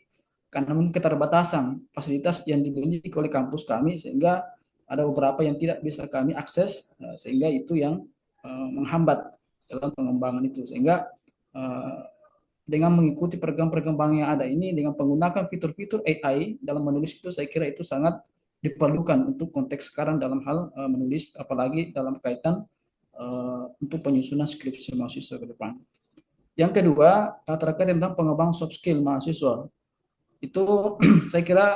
S8: karena mungkin keterbatasan fasilitas yang dimiliki oleh kampus kami, sehingga ada beberapa yang tidak bisa kami akses, sehingga itu yang menghambat dalam pengembangan itu. Sehingga dengan mengikuti perkembangan yang ada ini, dengan menggunakan fitur-fitur AI dalam menulis itu, saya kira itu sangat diperlukan untuk konteks sekarang dalam hal menulis, apalagi dalam kaitan untuk penyusunan skripsi mahasiswa ke depan. Yang kedua, terkait tentang pengembangan soft skill mahasiswa. Itu saya kira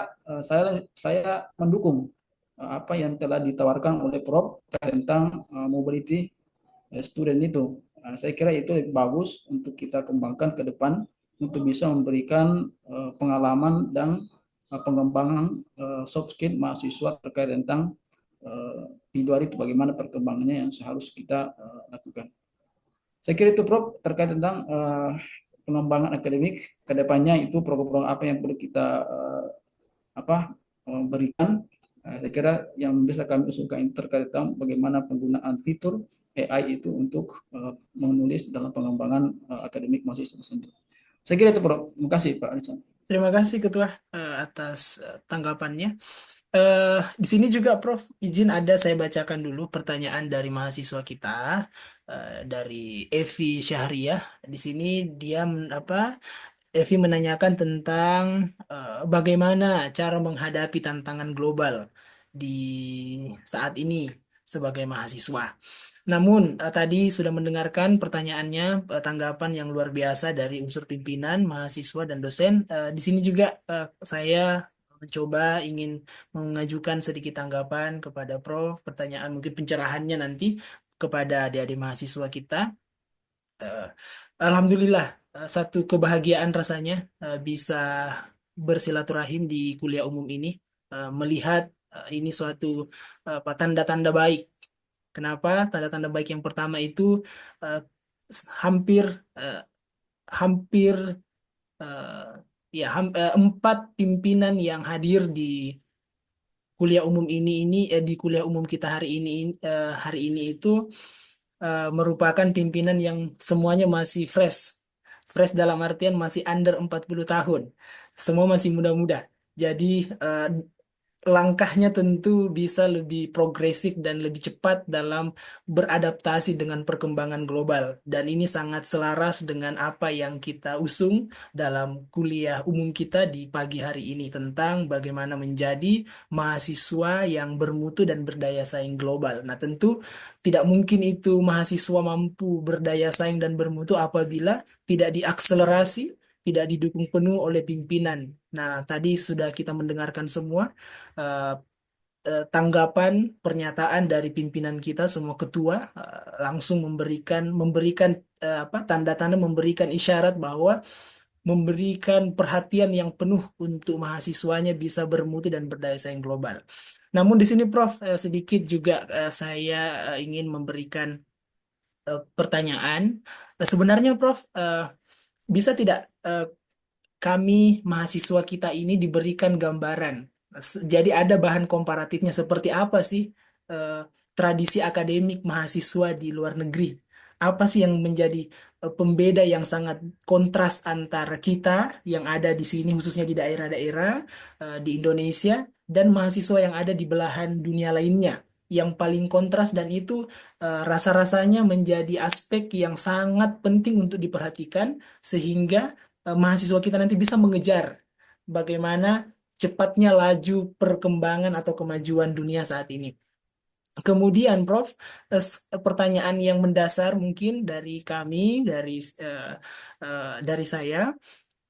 S8: saya mendukung apa yang telah ditawarkan oleh Prof tentang mobility student itu. Saya kira itu lebih bagus untuk kita kembangkan ke depan untuk bisa memberikan pengalaman dan pengembangan soft skill mahasiswa terkait tentang di luar itu bagaimana perkembangannya yang seharus kita lakukan. Saya kira itu Prof terkait tentang pengembangan akademik ke depannya, itu program-program apa yang perlu kita berikan. Saya kira yang bisa kami usulkan itu terkait tentang bagaimana penggunaan fitur AI itu untuk menulis dalam pengembangan akademik mahasiswa tersebut. Saya kira itu Prof. Terima kasih Pak Arisan.
S2: Terima kasih Ketua atas tanggapannya. Di sini juga Prof, izin ada saya bacakan dulu pertanyaan dari mahasiswa kita, dari Evi Syahriah. Di sini dia Evi menanyakan tentang bagaimana cara menghadapi tantangan global di saat ini, sebagai mahasiswa. Namun tadi sudah mendengarkan pertanyaannya, tanggapan yang luar biasa dari unsur pimpinan, mahasiswa dan dosen. Di sini juga saya mencoba ingin mengajukan sedikit tanggapan kepada Prof, pertanyaan mungkin pencerahannya nanti kepada adik-adik mahasiswa kita. Eh, Alhamdulillah, satu kebahagiaan rasanya bisa bersilaturahim di kuliah umum ini, melihat ini suatu tanda-tanda baik. Kenapa? Tanda-tanda baik yang pertama itu eh, hampir eh, hampir empat pimpinan yang hadir di kuliah umum di kuliah umum kita hari ini itu merupakan pimpinan yang semuanya masih fresh. Fresh dalam artian masih under 40 tahun. Semua masih muda-muda. Jadi eh, langkahnya tentu bisa lebih progresif dan lebih cepat dalam beradaptasi dengan perkembangan global. Dan ini sangat selaras dengan apa yang kita usung dalam kuliah umum kita di pagi hari ini tentang bagaimana menjadi mahasiswa yang bermutu dan berdaya saing global. Nah, tentu tidak mungkin itu mahasiswa mampu berdaya saing dan bermutu apabila tidak diakselerasi, tidak didukung penuh oleh pimpinan. Nah, tadi sudah kita mendengarkan semua eh, tanggapan pernyataan dari pimpinan kita semua ketua, langsung memberikan tanda-tanda, memberikan isyarat bahwa memberikan perhatian yang penuh untuk mahasiswanya bisa bermutu dan berdaya saing global. Namun di sini Prof, sedikit juga saya ingin memberikan pertanyaan. Sebenarnya Prof, bisa tidak kami mahasiswa kita ini diberikan gambaran. Jadi ada bahan komparatifnya seperti apa sih eh, tradisi akademik mahasiswa di luar negeri? Apa sih yang menjadi pembeda yang sangat kontras antara kita yang ada di sini khususnya di daerah-daerah di Indonesia dan mahasiswa yang ada di belahan dunia lainnya? Yang paling kontras dan itu rasa-rasanya menjadi aspek yang sangat penting untuk diperhatikan sehingga mahasiswa kita nanti bisa mengejar bagaimana cepatnya laju perkembangan atau kemajuan dunia saat ini. Kemudian, Prof, pertanyaan yang mendasar mungkin dari kami, dari saya,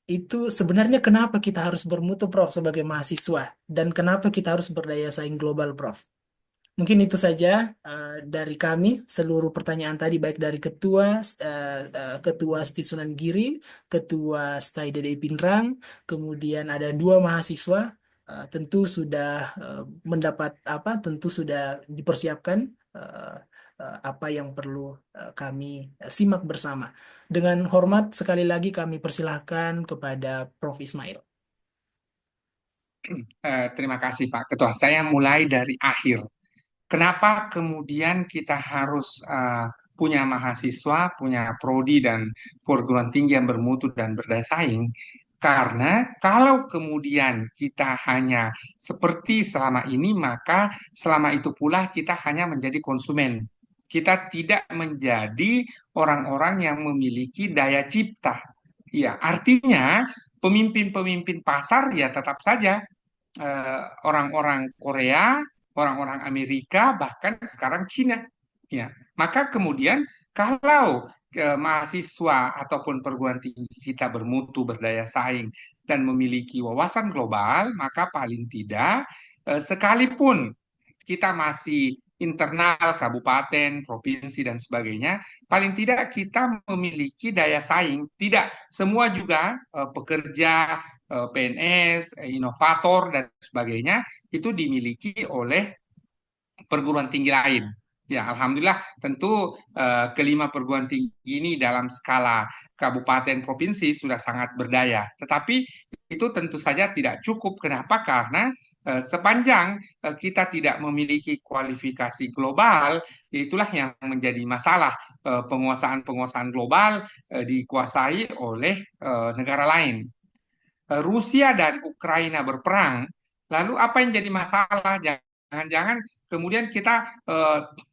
S2: itu sebenarnya kenapa kita harus bermutu, Prof, sebagai mahasiswa, dan kenapa kita harus berdaya saing global, Prof? Mungkin itu saja dari kami. Seluruh pertanyaan tadi baik dari Ketua STI Sunan Giri, Ketua STAI DDI Pinrang, kemudian ada dua mahasiswa, tentu sudah mendapat tentu sudah dipersiapkan apa yang perlu kami simak bersama. Dengan hormat sekali lagi kami persilahkan kepada Prof. Ismail.
S1: Terima kasih Pak Ketua. Saya mulai dari akhir. Kenapa kemudian kita harus punya mahasiswa, punya prodi dan perguruan tinggi yang bermutu dan berdaya saing? Karena kalau kemudian kita hanya seperti selama ini, maka selama itu pula kita hanya menjadi konsumen. Kita tidak menjadi orang-orang yang memiliki daya cipta. Ya, artinya pemimpin-pemimpin pasar ya tetap saja orang-orang Korea, orang-orang Amerika, bahkan sekarang Cina. Ya, maka kemudian kalau mahasiswa ataupun perguruan tinggi kita bermutu, berdaya saing, dan memiliki wawasan global, maka paling tidak sekalipun kita masih internal kabupaten, provinsi, dan sebagainya, paling tidak kita memiliki daya saing. Tidak semua juga pekerja PNS, inovator, dan sebagainya itu dimiliki oleh perguruan tinggi lain. Ya, alhamdulillah tentu kelima perguruan tinggi ini dalam skala kabupaten provinsi sudah sangat berdaya. Tetapi itu tentu saja tidak cukup. Kenapa? Karena sepanjang kita tidak memiliki kualifikasi global, itulah yang menjadi masalah. Penguasaan-penguasaan global dikuasai oleh negara lain. Rusia dan Ukraina berperang, lalu apa yang jadi masalah? Jangan-jangan kemudian kita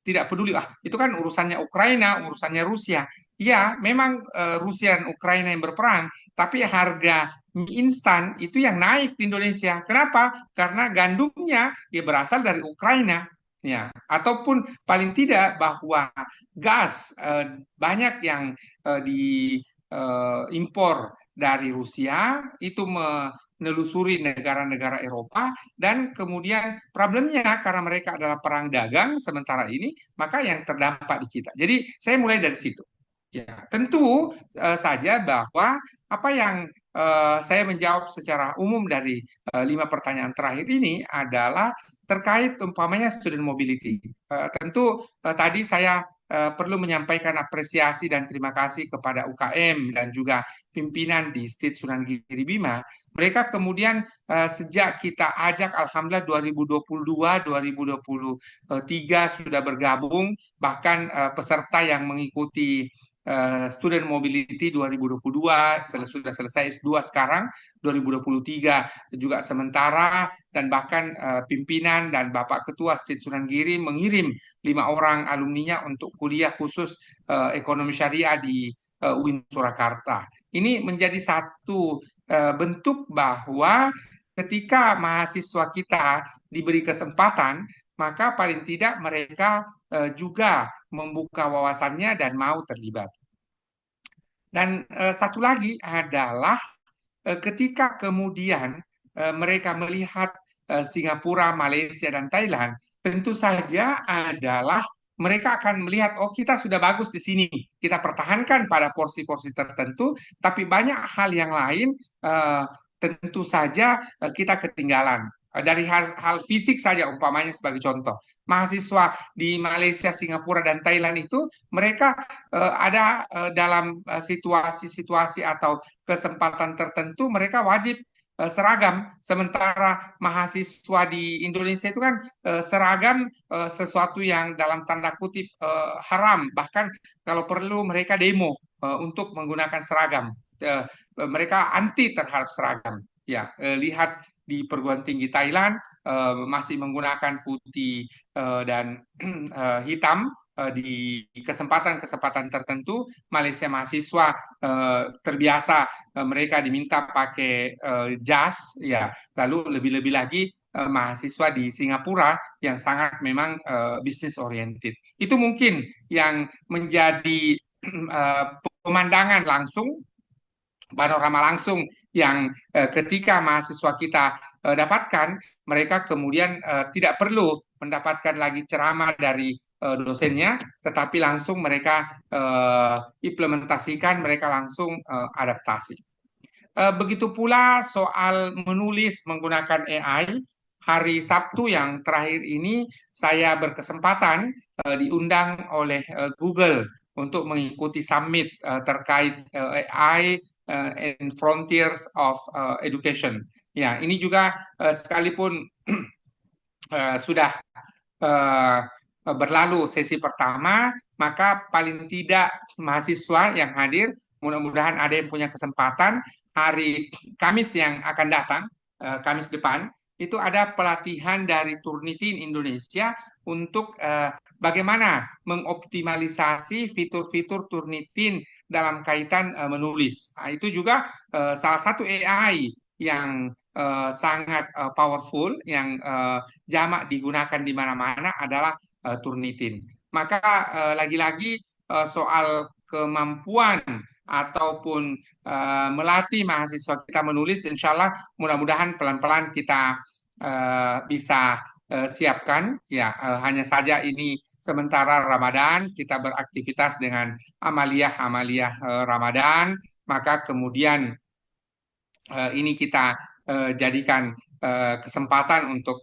S1: tidak peduli, itu kan urusannya Ukraina, urusannya Rusia. Ya, memang Rusia dan Ukraina yang berperang, tapi harga mie instan itu yang naik di Indonesia. Kenapa? Karena gandumnya ya berasal dari Ukraina. ya, ataupun paling tidak bahwa gas banyak yang diimpor dari Rusia itu menelusuri negara-negara Eropa, dan kemudian problemnya karena mereka adalah perang dagang sementara ini, maka yang terdampak di kita. Jadi saya mulai dari situ. Ya, tentu saja bahwa apa yang saya menjawab secara umum dari 5 pertanyaan terakhir ini adalah terkait umpamanya student mobility. Tentu tadi saya perlu menyampaikan apresiasi dan terima kasih kepada UKM dan juga pimpinan di State Sunan Giri Bima. Mereka kemudian sejak kita ajak alhamdulillah 2022, 2023 sudah bergabung, bahkan peserta yang mengikuti Student Mobility 2022 sudah selesai S2 sekarang, 2023 juga sementara, dan bahkan pimpinan dan Bapak Ketua State Sunan Giri mengirim 5 orang alumninya untuk kuliah khusus ekonomi syariah di UIN Surakarta. Ini menjadi satu bentuk bahwa ketika mahasiswa kita diberi kesempatan, maka paling tidak mereka juga membuka wawasannya dan mau terlibat. Dan satu lagi adalah ketika kemudian mereka melihat Singapura, Malaysia, dan Thailand, tentu saja adalah mereka akan melihat, oh kita sudah bagus di sini, kita pertahankan pada porsi-porsi tertentu, tapi banyak hal yang lain tentu saja kita ketinggalan. Dari hal fisik saja umpamanya sebagai contoh, mahasiswa di Malaysia, Singapura, dan Thailand itu mereka ada dalam situasi-situasi atau kesempatan tertentu mereka wajib seragam, sementara mahasiswa di Indonesia itu kan seragam sesuatu yang dalam tanda kutip haram, bahkan kalau perlu mereka demo untuk menggunakan seragam. Mereka anti terhadap seragam. Ya, lihat di perguruan tinggi Thailand masih menggunakan putih dan hitam di kesempatan-kesempatan tertentu. Malaysia mahasiswa terbiasa mereka diminta pakai jas, ya. Lalu lebih-lebih lagi mahasiswa di Singapura yang sangat memang bisnis oriented. Itu mungkin yang menjadi pemandangan langsung, panorama langsung yang ketika mahasiswa kita dapatkan, mereka kemudian tidak perlu mendapatkan lagi ceramah dari dosennya, tetapi langsung mereka implementasikan, mereka langsung adaptasi. Begitu pula soal menulis menggunakan AI. Hari Sabtu yang terakhir ini saya berkesempatan diundang oleh Google untuk mengikuti summit terkait AI and Frontiers of Education. Ya, ini juga sekalipun sudah berlalu sesi pertama, maka paling tidak mahasiswa yang hadir, mudah-mudahan ada yang punya kesempatan, hari Kamis yang akan datang, Kamis depan, itu ada pelatihan dari Turnitin Indonesia untuk bagaimana mengoptimalisasi fitur-fitur Turnitin dalam kaitan menulis. Nah, itu juga salah satu AI yang sangat powerful, yang jamak digunakan di mana-mana adalah Turnitin. Maka lagi-lagi soal kemampuan ataupun melatih mahasiswa kita menulis, insya Allah mudah-mudahan pelan-pelan kita bisa siapkan. Ya, hanya saja ini sementara Ramadan, kita beraktivitas dengan amaliyah Ramadan, maka kemudian ini kita jadikan kesempatan untuk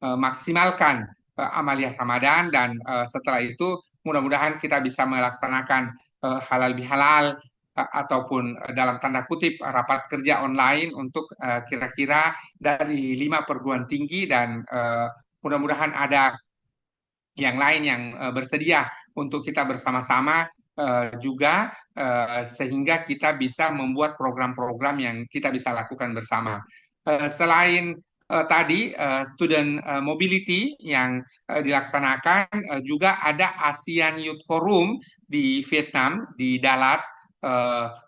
S1: memaksimalkan amaliyah Ramadan, dan setelah itu mudah-mudahan kita bisa melaksanakan halal bihalal ataupun dalam tanda kutip rapat kerja online untuk kira-kira dari 5 perguruan tinggi, dan mudah-mudahan ada yang lain yang bersedia untuk kita bersama-sama juga sehingga kita bisa membuat program-program yang kita bisa lakukan bersama. Selain tadi student mobility yang dilaksanakan, juga ada ASEAN Youth Forum di Vietnam, di Dalat.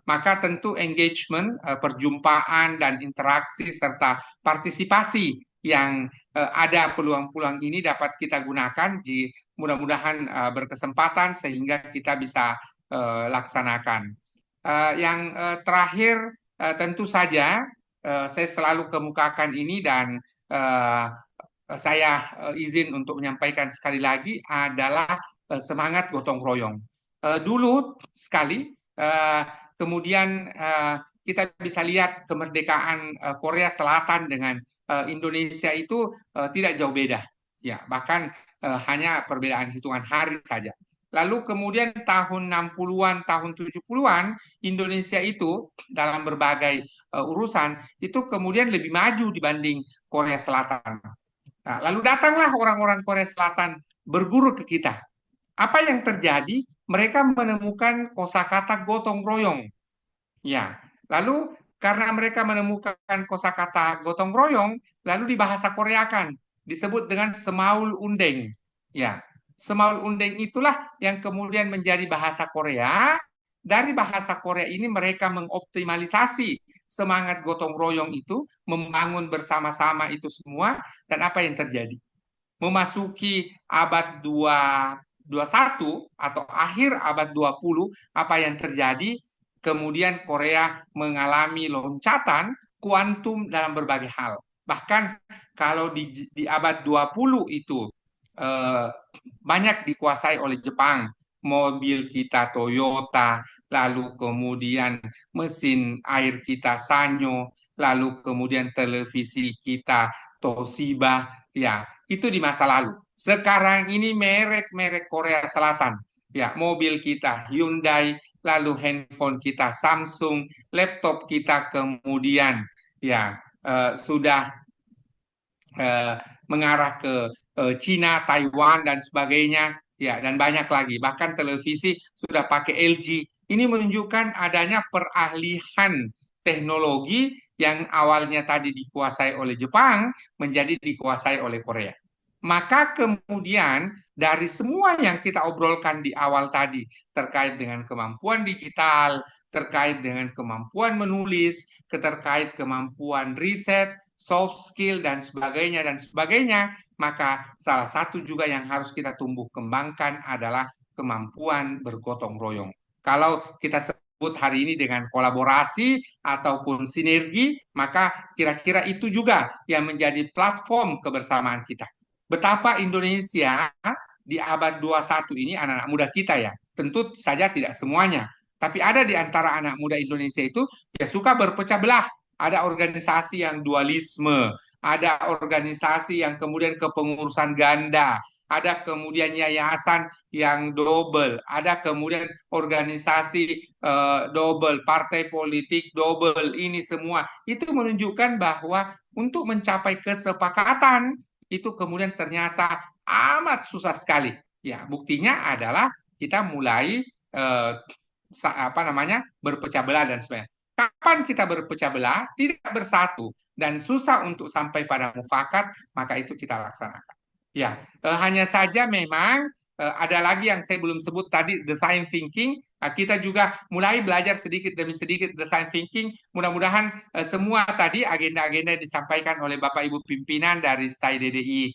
S1: Maka tentu engagement, perjumpaan dan interaksi serta partisipasi yang ada peluang-peluang ini dapat kita gunakan, mudah-mudahan berkesempatan sehingga kita bisa laksanakan. Yang terakhir tentu saja saya selalu kemukakan ini dan saya izin untuk menyampaikan sekali lagi adalah semangat gotong royong. Dulu sekali, kemudian kita bisa lihat kemerdekaan Korea Selatan dengan Indonesia itu tidak jauh beda, ya bahkan hanya perbedaan hitungan hari saja. Lalu kemudian tahun 60-an, tahun 70-an, Indonesia itu dalam berbagai urusan itu kemudian lebih maju dibanding Korea Selatan. Nah, lalu datanglah orang-orang Korea Selatan berguru ke kita. Apa yang terjadi? Mereka menemukan kosakata gotong royong. Ya, lalu karena mereka menemukan kosakata gotong royong, lalu dibahasa Koreakan, disebut dengan Semaul Undeng. Ya, Semaul Undeng itulah yang kemudian menjadi bahasa Korea. Dari bahasa Korea ini mereka mengoptimalisasi semangat gotong royong itu, membangun bersama-sama itu semua, dan apa yang terjadi? Memasuki abad 21 atau akhir abad 20, apa yang terjadi? Kemudian Korea mengalami loncatan kuantum dalam berbagai hal. Bahkan kalau di abad 20 itu banyak dikuasai oleh Jepang. Mobil kita Toyota, lalu kemudian mesin air kita Sanyo, lalu kemudian televisi kita Toshiba, ya itu di masa lalu. Sekarang ini merek-merek Korea Selatan, ya mobil kita Hyundai, lalu handphone kita Samsung, laptop kita kemudian ya sudah mengarah ke Cina, Taiwan dan sebagainya, ya dan banyak lagi. Bahkan televisi sudah pakai LG. Ini menunjukkan adanya peralihan teknologi yang awalnya tadi dikuasai oleh Jepang menjadi dikuasai oleh Korea. Maka kemudian dari semua yang kita obrolkan di awal tadi terkait dengan kemampuan digital, terkait dengan kemampuan menulis, terkait kemampuan riset, soft skill dan sebagainya, maka salah satu juga yang harus kita tumbuh kembangkan adalah kemampuan bergotong royong. Kalau kita sebut hari ini dengan kolaborasi ataupun sinergi, maka kira-kira itu juga yang menjadi platform kebersamaan kita. Betapa Indonesia di abad 21 ini anak-anak muda kita ya, tentu saja tidak semuanya, tapi ada di antara anak muda Indonesia itu ya suka berpecah belah. Ada organisasi yang dualisme, ada organisasi yang kemudian kepengurusan ganda, ada kemudian yayasan yang double, ada kemudian organisasi double, partai politik double, ini semua. Itu menunjukkan bahwa untuk mencapai kesepakatan, itu kemudian ternyata amat susah sekali. Ya, buktinya adalah kita mulai berpecah belah dan sebagainya. Kapan kita berpecah belah, tidak bersatu, dan susah untuk sampai pada mufakat, maka itu kita laksanakan. Ya, hanya saja memang ada lagi yang saya belum sebut tadi, design thinking. Kita juga mulai belajar sedikit demi sedikit design thinking. Mudah-mudahan semua tadi agenda-agenda disampaikan oleh Bapak Ibu pimpinan dari STAI DDI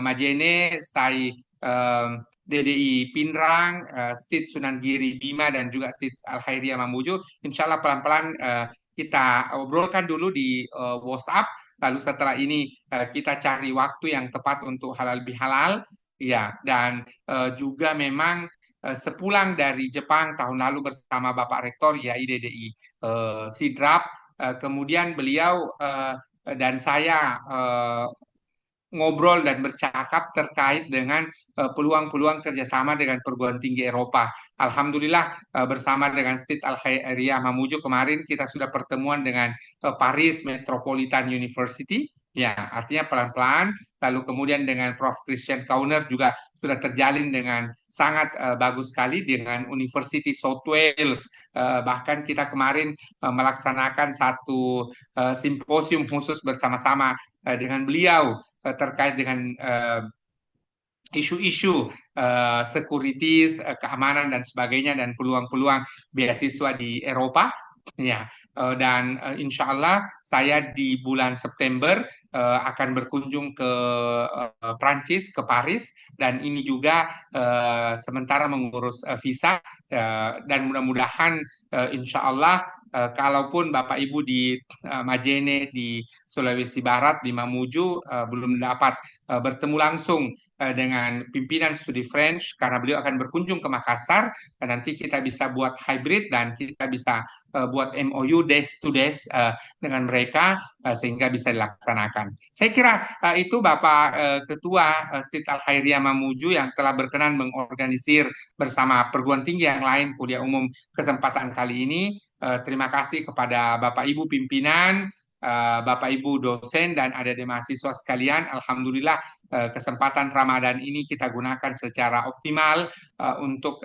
S1: Majene, STAI DDI Pinrang, Stit Sunan Giri Bima, dan juga Stit Al Khairiyah Mamuju. Insya Allah pelan-pelan kita obrolkan dulu di WhatsApp. Lalu setelah ini kita cari waktu yang tepat untuk halal bihalal. Ya, dan juga memang sepulang dari Jepang tahun lalu bersama Bapak Rektor YAI DDI Sidrap, kemudian beliau dan saya ngobrol dan bercakap terkait dengan peluang-peluang kerjasama dengan perguruan tinggi Eropa. Alhamdulillah bersama dengan Stit Al Khairiyah Mamuju kemarin kita sudah pertemuan dengan Paris Metropolitan University. Ya, artinya pelan-pelan. Lalu kemudian dengan Prof. Christian Kauner juga sudah terjalin dengan sangat bagus sekali dengan University South Wales. Bahkan kita kemarin melaksanakan satu simposium khusus bersama-sama dengan beliau terkait dengan isu-isu securities, keamanan dan sebagainya, dan peluang-peluang beasiswa di Eropa. Ya, dan insya Allah saya di bulan September akan berkunjung ke Prancis, ke Paris, dan ini juga sementara mengurus visa, dan mudah-mudahan insya Allah kalaupun Bapak Ibu di Majene di Sulawesi Barat di Mamuju belum dapat bertemu langsung dengan pimpinan studi French karena beliau akan berkunjung ke Makassar, dan nanti kita bisa buat hybrid dan kita bisa buat MOU days to days dengan mereka sehingga bisa dilaksanakan. Saya kira itu Bapak Ketua Stit Al Khairiyah Mamuju yang telah berkenan mengorganisir bersama perguruan tinggi yang lain kuliah umum kesempatan kali ini. Terima kasih kepada Bapak Ibu pimpinan, Bapak Ibu dosen, dan adik-adik mahasiswa sekalian. Alhamdulillah kesempatan Ramadan ini kita gunakan secara optimal untuk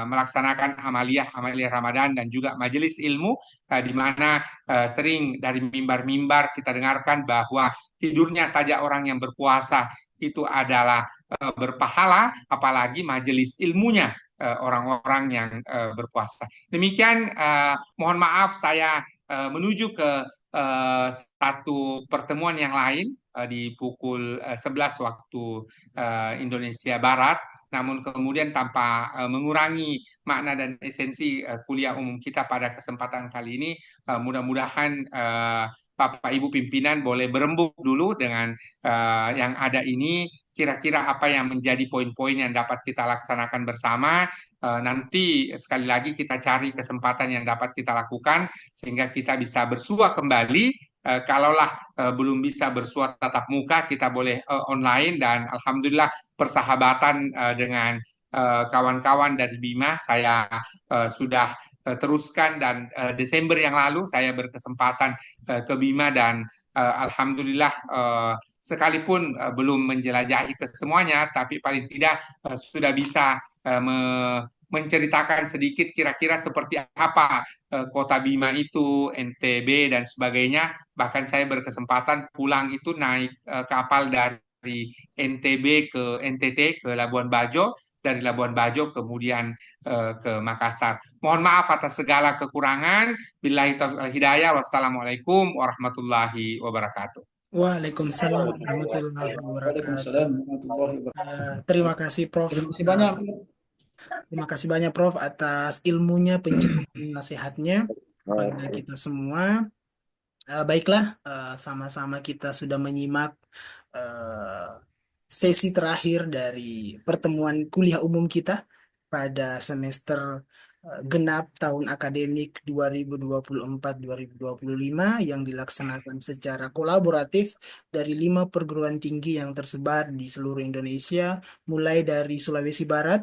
S1: melaksanakan amaliyah Ramadan dan juga majelis ilmu, di mana sering dari mimbar-mimbar kita dengarkan bahwa tidurnya saja orang yang berpuasa itu adalah berpahala, apalagi majelis ilmunya orang-orang yang berpuasa. Demikian, mohon maaf saya menuju ke satu pertemuan yang lain di pukul 11 waktu Indonesia Barat, namun kemudian tanpa mengurangi makna dan esensi kuliah umum kita pada kesempatan kali ini, mudah-mudahan Bapak Ibu pimpinan boleh berembuk dulu dengan yang ada ini, kira-kira apa yang menjadi poin-poin yang dapat kita laksanakan bersama. Nanti sekali lagi kita cari kesempatan yang dapat kita lakukan sehingga kita bisa bersua kembali. Kalaulah belum bisa bersua tatap muka, kita boleh online, dan alhamdulillah persahabatan dengan kawan-kawan dari Bima saya sudah teruskan, dan Desember yang lalu saya berkesempatan ke Bima, dan alhamdulillah sekalipun belum menjelajahi ke semuanya, tapi paling tidak sudah bisa menceritakan sedikit kira-kira seperti apa kota Bima itu, NTB dan sebagainya. Bahkan saya berkesempatan pulang itu naik kapal dari NTB ke NTT ke Labuan Bajo, dari Labuan Bajo kemudian ke Makassar. Mohon maaf atas segala kekurangan. Billahi taufiq wal hidayah. Wassalamualaikum warahmatullahi wabarakatuh.
S2: Waalaikumsalam warahmatullahi wabarakatuh.
S8: Waalaikumsalam warahmatullahi wabarakatuh.
S2: Terima kasih Prof.
S8: Terima kasih banyak.
S2: Terima kasih banyak Prof atas ilmunya, pencerahan, nasihatnya pada kita semua. Baiklah, sama-sama kita sudah menyimak sesi terakhir dari pertemuan kuliah umum kita pada semester genap tahun akademik 2024-2025 yang dilaksanakan secara kolaboratif dari 5 perguruan tinggi yang tersebar di seluruh Indonesia, mulai dari Sulawesi Barat,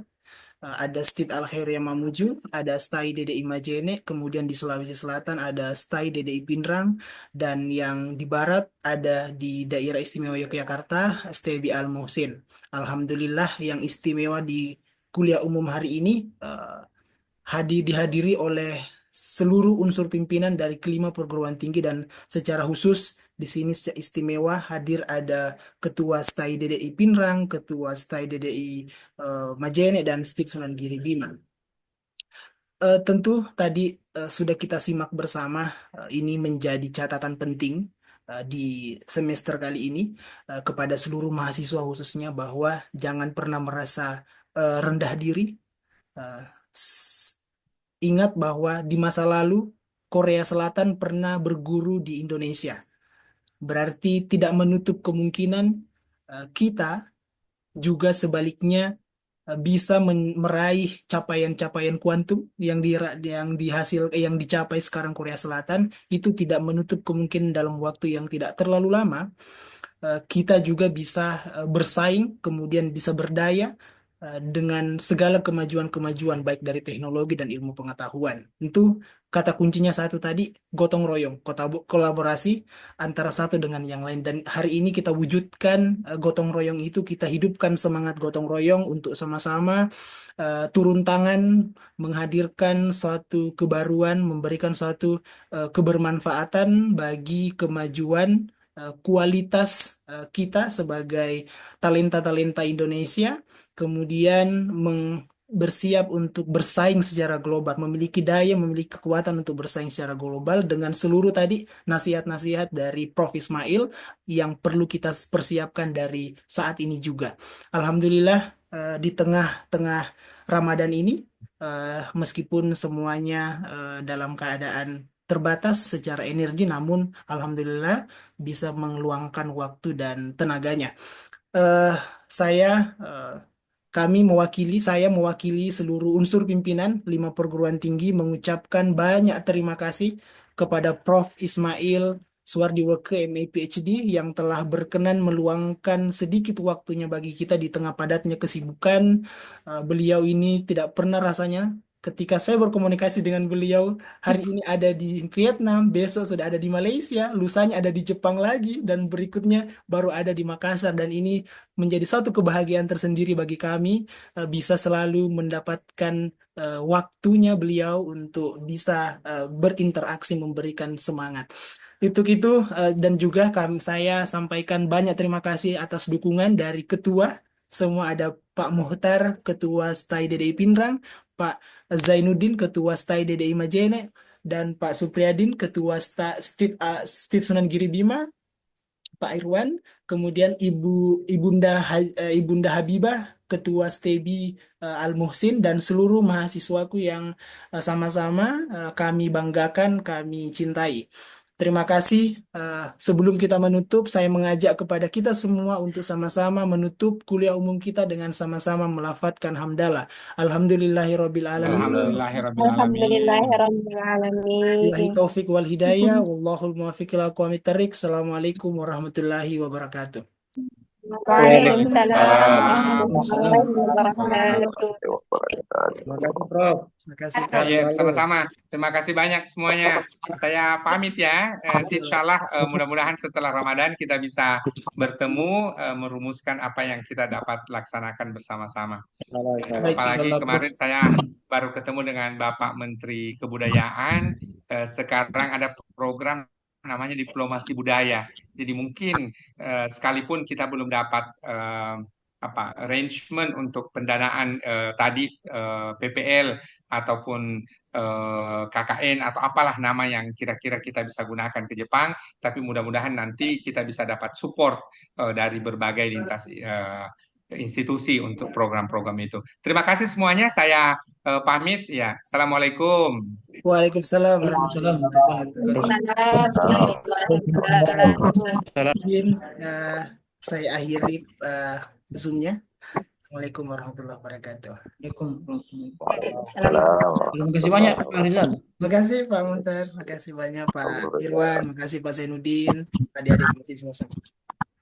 S2: ada Stit Al Khairiyah Mamuju, ada STAI DDI Majene, kemudian di Sulawesi Selatan ada STAI DDI Pinrang, dan yang di Barat ada di Daerah Istimewa Yogyakarta, STB Al Muhsin. Alhamdulillah yang istimewa di kuliah umum hari ini dihadiri oleh seluruh unsur pimpinan dari kelima perguruan tinggi, dan secara khusus di sini secara istimewa hadir ada Ketua STAI DDI Pinrang, Ketua STAI DDI Majene, dan Stit Sunan Giri Bima. Tentu tadi sudah kita simak bersama, ini menjadi catatan penting di semester kali ini kepada seluruh mahasiswa khususnya, bahwa jangan pernah merasa rendah diri. Ingat bahwa di masa lalu Korea Selatan pernah berguru di Indonesia. Berarti tidak menutup kemungkinan kita juga sebaliknya bisa meraih capaian-capaian kuantum yang dicapai sekarang Korea Selatan. Itu tidak menutup kemungkinan dalam waktu yang tidak terlalu lama kita juga bisa bersaing, kemudian bisa berdaya dengan segala kemajuan-kemajuan baik dari teknologi dan ilmu pengetahuan. Tentu kata kuncinya satu tadi, gotong royong, kolaborasi antara satu dengan yang lain. Dan hari ini kita wujudkan gotong royong itu, kita hidupkan semangat gotong royong untuk sama-sama turun tangan, menghadirkan suatu kebaruan, memberikan suatu kebermanfaatan bagi kemajuan kualitas kita sebagai talenta-talenta Indonesia, kemudian bersiap untuk bersaing secara global, memiliki daya, memiliki kekuatan untuk bersaing secara global dengan seluruh tadi nasihat-nasihat dari Prof. Ismail yang perlu kita persiapkan dari saat ini juga. Alhamdulillah di tengah-tengah Ramadan ini, meskipun semuanya dalam keadaan terbatas secara energi, namun alhamdulillah bisa mengeluangkan waktu dan tenaganya. Eh, saya saya mewakili seluruh unsur pimpinan 5 perguruan tinggi mengucapkan banyak terima kasih kepada Prof. Ismail Suardiweke MA PhD yang telah berkenan meluangkan sedikit waktunya bagi kita di tengah padatnya kesibukan. Beliau ini tidak pernah rasanya ketika saya berkomunikasi dengan beliau, hari ini ada di Vietnam, besok sudah ada di Malaysia, lusanya ada di Jepang lagi, dan berikutnya baru ada di Makassar. Dan ini menjadi suatu kebahagiaan tersendiri bagi kami bisa selalu mendapatkan waktunya beliau untuk bisa berinteraksi, memberikan semangat. Itu dan juga saya sampaikan banyak terima kasih atas dukungan dari ketua. Semua ada Pak Muhtar, Ketua STAI DDI Pinrang, Pak Zainuddin, Ketua STAI DDI Majene, dan Pak Supriyadin, Ketua STIT Sunan Giri Bima, Pak Irwan, kemudian Ibunda Habibah, Ketua STEBI Al Muhsin, dan seluruh mahasiswaku yang sama-sama kami banggakan, kami cintai. Terima kasih. Sebelum kita menutup, saya mengajak kepada kita semua untuk sama-sama menutup kuliah umum kita dengan sama-sama melafadzkan hamdalah. Alhamdulillahirabbil alamin.
S1: Alhamdulillahirabbil alamin.
S7: Alhamdulillahirrahmanirrahim.
S2: Billahi taufik wal hidayah. Wallahul muwaffiq ila aqwamit thariq. Assalamualaikum warahmatullahi wabarakatuh.
S7: Waalaikumsalam warahmatullahi wabarakatuh.
S6: Terima kasih, Prof.
S2: Terima kasih, Pak.
S1: Iya, sama-sama. Terima kasih banyak semuanya. Saya pamit ya. Insya Allah mudah-mudahan setelah Ramadan kita bisa bertemu, merumuskan apa yang kita dapat laksanakan bersama-sama.
S2: Baik.
S1: Apalagi kemarin saya baru ketemu dengan Bapak Menteri Kebudayaan. Sekarang ada program namanya diplomasi budaya. Jadi mungkin sekalipun kita belum dapat arrangement untuk pendanaan tadi PPL ataupun KKN atau apalah nama yang kira-kira kita bisa gunakan ke Jepang, tapi mudah-mudahan nanti kita bisa dapat support dari berbagai lintas institusi untuk program-program itu. Terima kasih semuanya. Saya pamit ya. Assalamualaikum.
S2: Waalaikumsalam warahmatullahi wabarakatuh. Izin saya akhiri Zoom-nya. Assalamualaikum warahmatullahi wabarakatuh.
S8: Terima kasih banyak Pak Rizal.
S2: Terima kasih Pak Muhtar, terima kasih banyak Pak Irwan, terima kasih Pak Zainuddin, adik-adik mahasiswa.